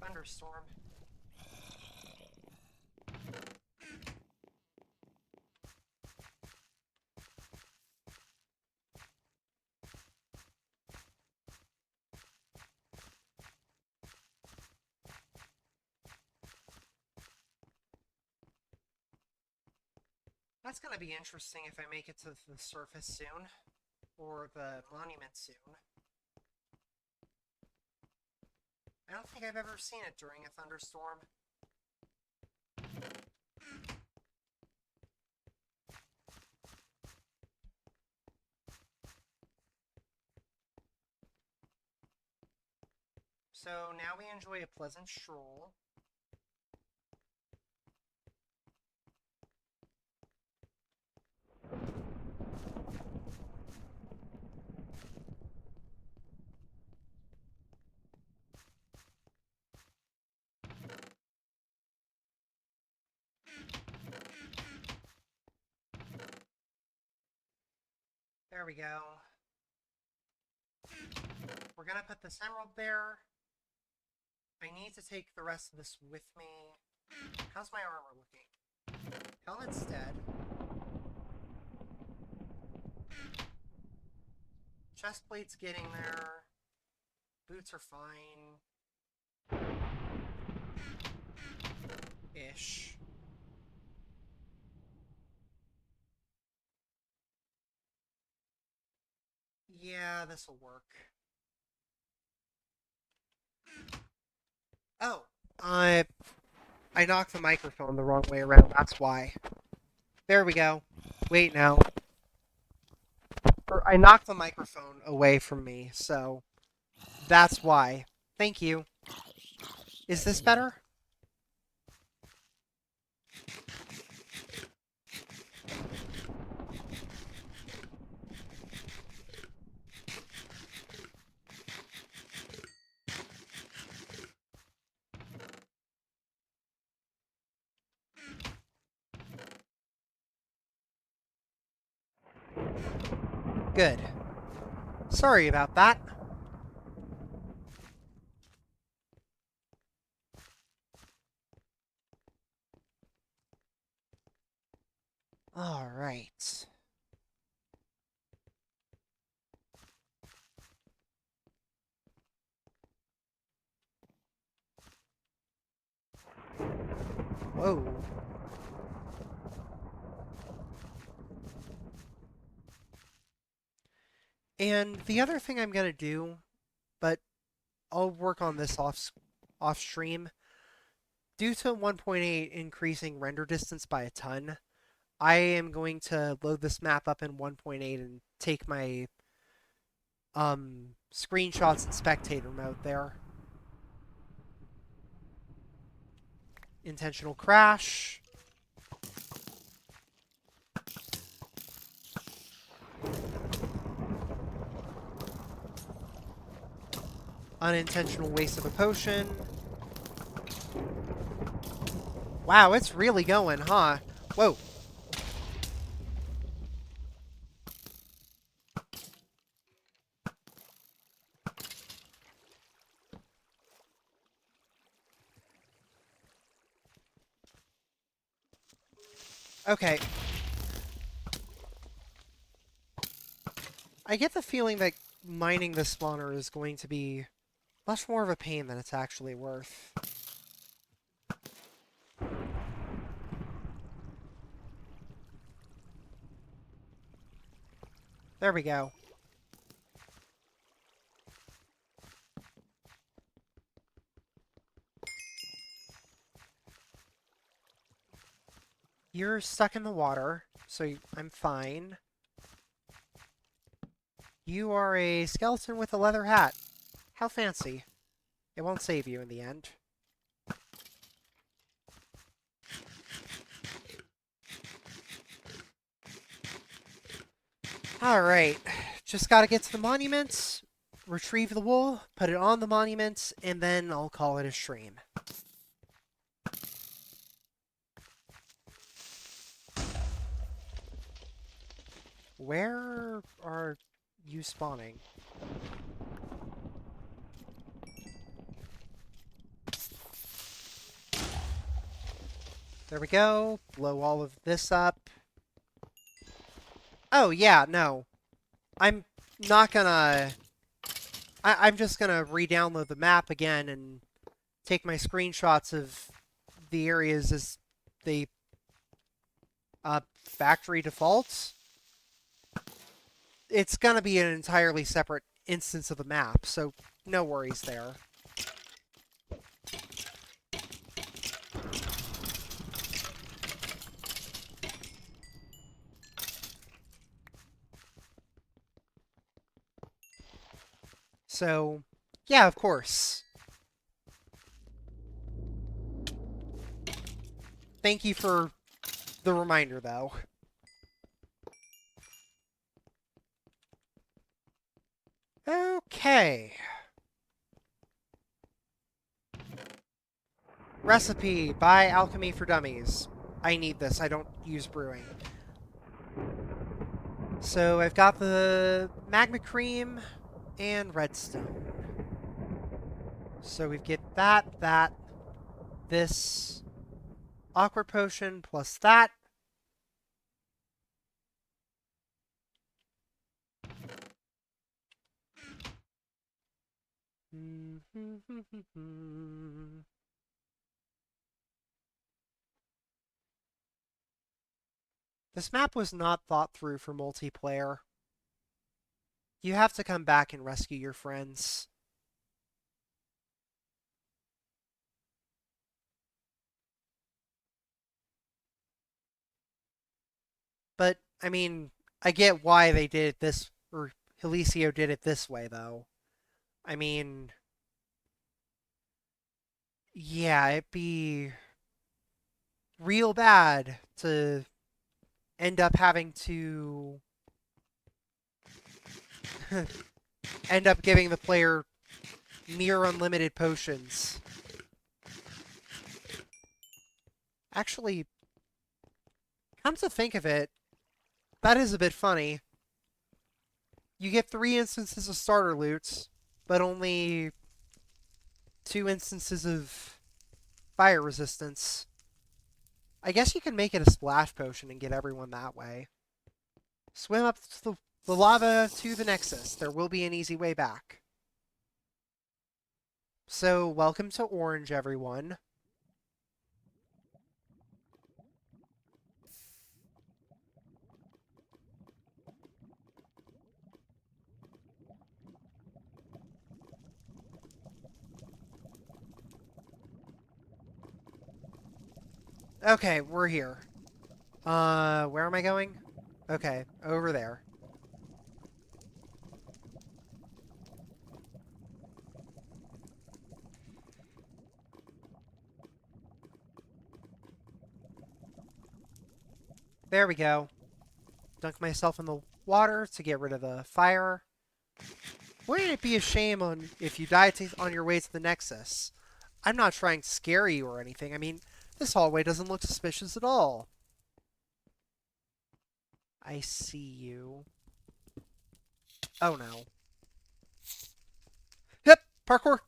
Thunderstorm. That's gonna be interesting if I make it to the surface soon. Or the monument soon. I don't think I've ever seen it during a thunderstorm. So now we enjoy a pleasant stroll. There we go. We're gonna put this emerald there. I need to take the rest of this with me. How's my armor looking? Helmet's dead. Chestplate's getting there. Boots are fine. Ish. Yeah, this'll work. Oh, I knocked the microphone the wrong way around, that's why. There we go. Wait now. I knocked the microphone away from me, so that's why. Thank you. Is this better? Good. Sorry about that. All right. Whoa. And the other thing I'm going to do, but I'll work on this off stream. Due to 1.8 increasing render distance by a ton, I am going to load this map up in 1.8 and take my screenshots in spectator mode there. Intentional crash. Unintentional waste of a potion. Wow, it's really going, huh? Whoa. Okay. I get the feeling that mining the spawner is going to be much more of a pain than it's actually worth. There we go. You're stuck in the water, so I'm fine. You are a skeleton with a leather hat. How fancy. It won't save you in the end. Alright, just gotta get to the monuments, retrieve the wool, put it on the monuments, and then I'll call it a stream. Where are you spawning? There we go. Blow all of this up. Oh, yeah, no. I'm not gonna... I'm just gonna re-download the map again and take my screenshots of the areas as they... factory defaults. It's gonna be an entirely separate instance of the map, so no worries there. So, yeah, of course. Thank you for the reminder, though. Okay. Recipe by Alchemy for Dummies. I need this. I don't use brewing. So I've got the magma cream and redstone. So we get that, this awkward potion plus that. This map was not thought through for multiplayer. You have to come back and rescue your friends. But, I mean, I get why they did it this, or Helicio did it this way, though. I mean, yeah, it'd be real bad to end up having to end up giving the player near unlimited potions. Actually, come to think of it, that is a bit funny. You get 3 instances of starter loot, but only 2 instances of fire resistance. I guess you can make it a splash potion and get everyone that way. Swim up to the lava to the Nexus. There will be an easy way back. So, welcome to Orange, everyone. Okay, we're here. Where am I going? Okay, over there. There we go. Dunk myself in the water to get rid of the fire. Wouldn't it be a shame if you died on your way to the Nexus? I'm not trying to scare you or anything. I mean, this hallway doesn't look suspicious at all. I see you. Oh no. Yep, parkour.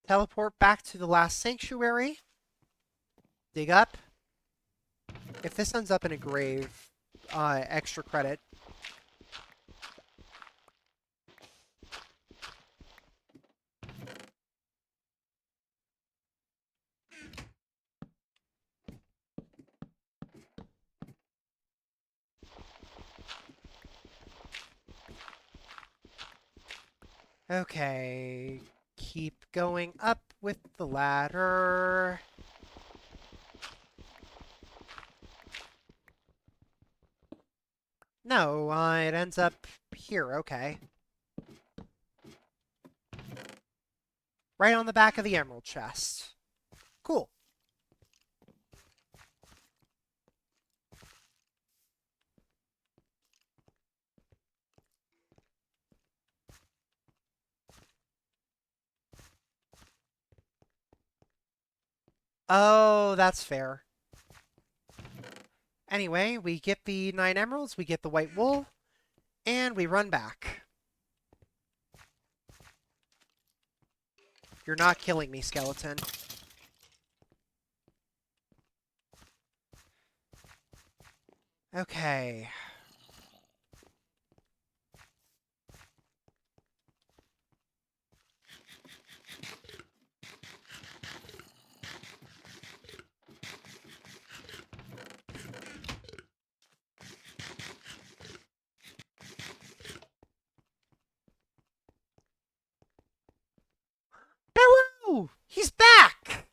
Teleport back to the last sanctuary. Dig up. If this ends up in a grave, extra credit. Okay. Keep going up with the ladder. No, it ends up here. Okay. Right on the back of the emerald chest. Cool. Oh, that's fair. Anyway, we get the 9 emeralds, we get the white wool, and we run back. You're not killing me, skeleton. Okay. Hello! He's back!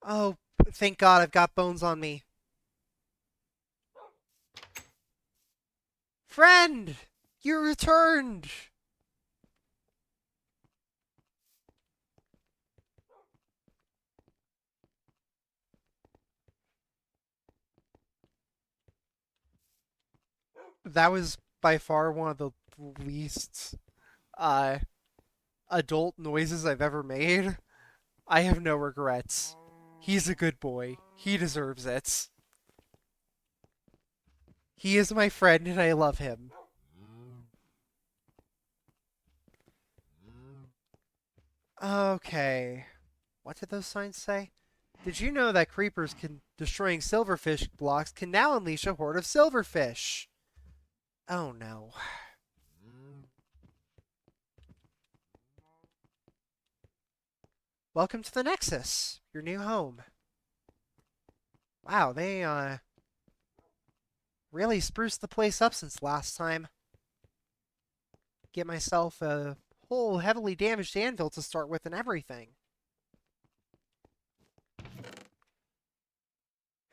Oh, thank God I've got bones on me. Friend! You returned! That was by far one of the least uh, adult noises I've ever made. I have no regrets. He's a good boy. He deserves it. He is my friend and I love him. Okay. What did those signs say? Did you know that creepers can destroying silverfish blocks can now unleash a horde of silverfish? Oh no. Welcome to the Nexus, your new home. Wow, they really spruced the place up since last time. Get myself a whole heavily damaged anvil to start with and everything.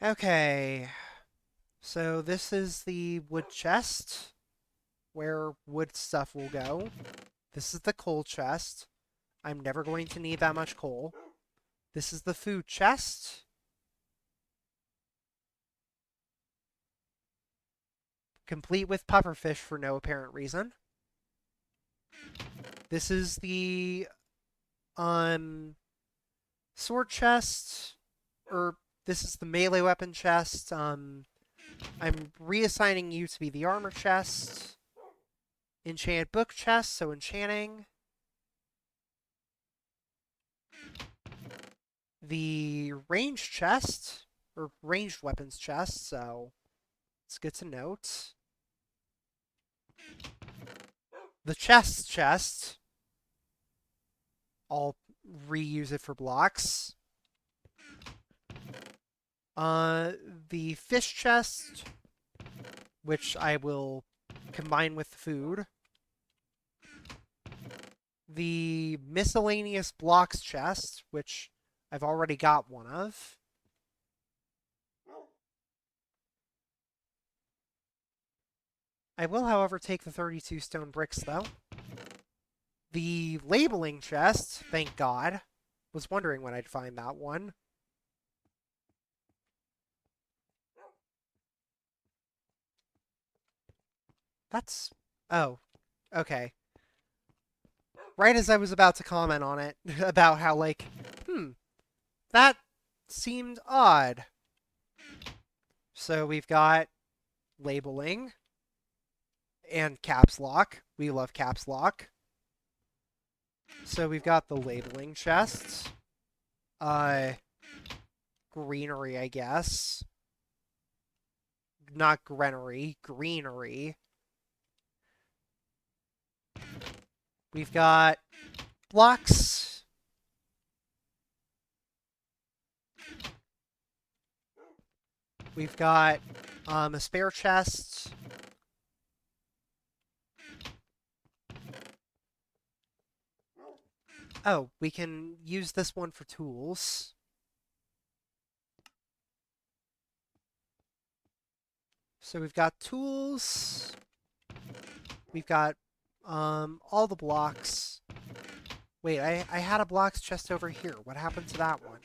Okay. So this is the wood chest where wood stuff will go. This is the coal chest. I'm never going to need that much coal. This is the food chest. Complete with pufferfish for no apparent reason. This is the sword chest, or this is the melee weapon chest. I'm reassigning you to be the armor chest. Enchanted book chest, so enchanting. The ranged chest, or ranged weapons chest, so it's good to note. The chest, I'll reuse it for blocks. The fish chest, which I will combine with food. The miscellaneous blocks chest, which I've already got one of. I will, however, take the 32 stone bricks, though. The labeling chest, thank God. Was wondering when I'd find that one. That's... Oh, okay. Right as I was about to comment on it, about how, like, that seemed odd. So we've got labeling and caps lock. We love caps lock. So we've got the labeling chests. Greenery, I guess. Not granary, greenery. We've got blocks. We've got a spare chest. Oh, we can use this one for tools. So we've got tools. We've got all the blocks. Wait, I had a blocks chest over here. What happened to that one?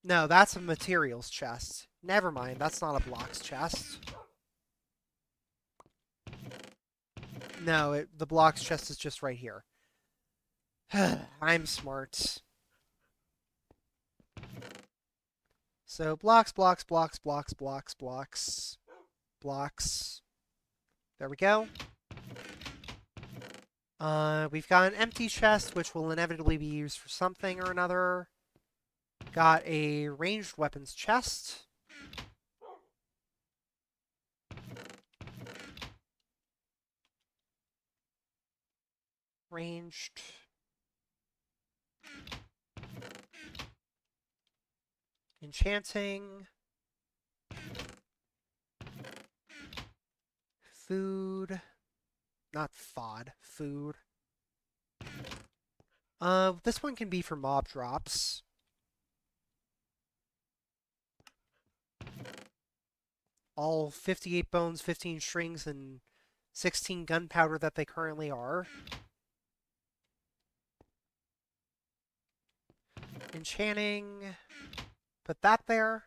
No, that's a materials chest. Never mind, that's not a blocks chest. No, the blocks chest is just right here. I'm smart. So blocks, blocks, blocks, blocks, blocks, blocks, blocks. There we go. We've got an empty chest, which will inevitably be used for something or another. Got a ranged weapons chest. Ranged. Enchanting. Food. Not FOD. Food. This one can be for mob drops. All 58 bones, 15 strings, and 16 gunpowder that they currently are. Enchanting. Put that there.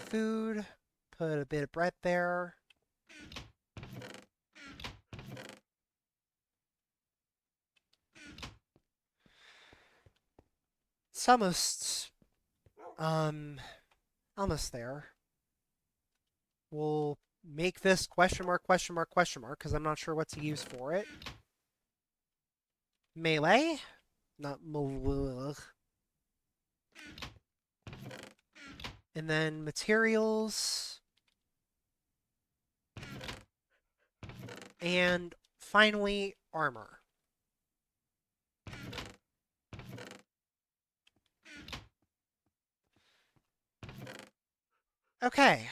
food. Put a bit of bread there. It's almost there. We'll make this question mark, because I'm not sure what to use for it. Melee? Not melee. And then materials. And finally, armor. Okay.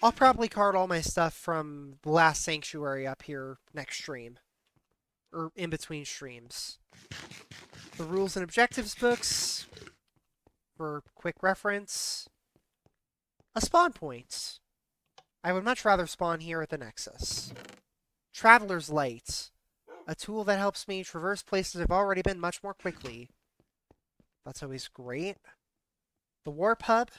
I'll probably card all my stuff from the last sanctuary up here next stream. Or in between streams. The rules and objectives books, for quick reference. A spawn point. I would much rather spawn here at the Nexus. Traveler's Light. A tool that helps me traverse places I've already been much more quickly. That's always great. The Warp Hub.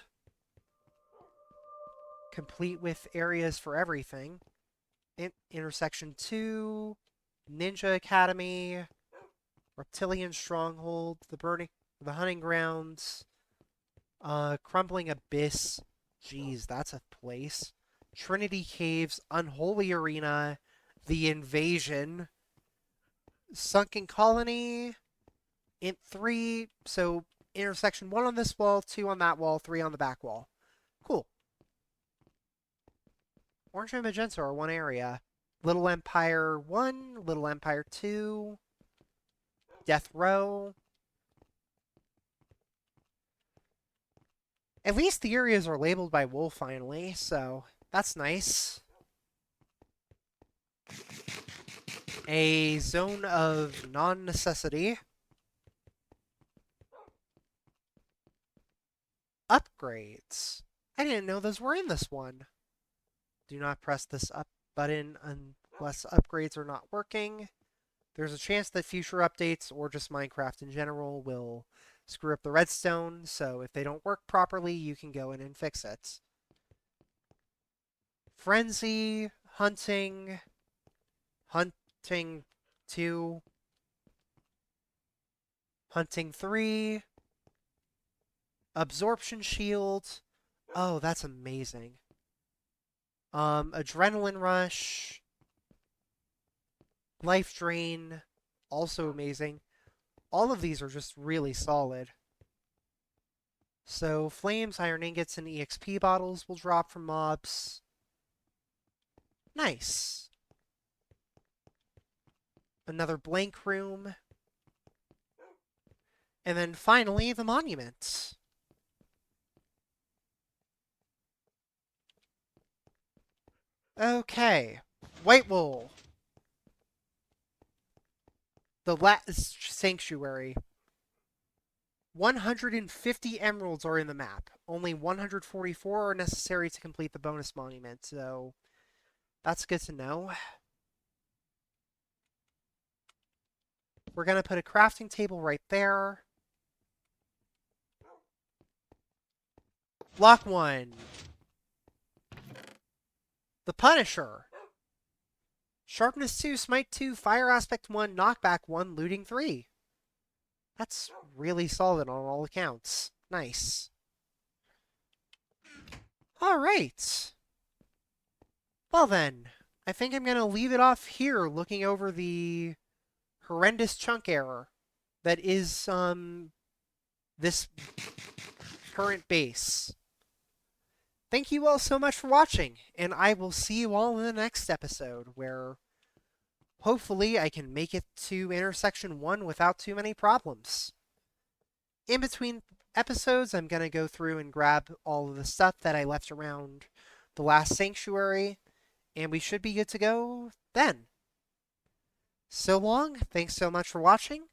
Complete with areas for everything. Intersection 2. Ninja Academy. Reptilian Stronghold. The Hunting Grounds. Crumbling Abyss. Jeez, that's a place. Trinity Caves. Unholy Arena. The Invasion. Sunken Colony. Int 3. So, intersection 1 on this wall, 2 on that wall, 3 on the back wall. Cool. Orange and Magenta are one area. Little Empire 1, Little Empire 2. Death Row. At least the areas are labeled by wool finally, so that's nice. A zone of non-necessity. Upgrades. I didn't know those were in this one. Do not press this up button unless upgrades are not working. There's a chance that future updates or just Minecraft in general will screw up the redstone, so if they don't work properly, you can go in and fix it. Frenzy, Hunting 2, Hunting 3, Absorption Shield. Oh, that's amazing. Adrenaline Rush. Life Drain. Also amazing. All of these are just really solid. So, Flames, Iron Ingots, and EXP bottles will drop from mobs. Nice. Another blank room. And then finally, the monument. Okay. White Wool. The last sanctuary. 150 emeralds are in the map. Only 144 are necessary to complete the bonus monument, so that's good to know. We're going to put a crafting table right there. Block 1. The Punisher. Sharpness 2, Smite 2, Fire Aspect 1, Knockback 1, Looting 3. That's really solid on all accounts. Nice. Alright. Well then, I think I'm going to leave it off here looking over the horrendous chunk error that is this current base. Thank you all so much for watching, and I will see you all in the next episode, where hopefully I can make it to intersection 1 without too many problems. In between episodes, I'm going to go through and grab all of the stuff that I left around the last sanctuary, and we should be good to go then. So long, thanks so much for watching,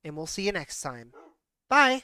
and we'll see you next time. Bye!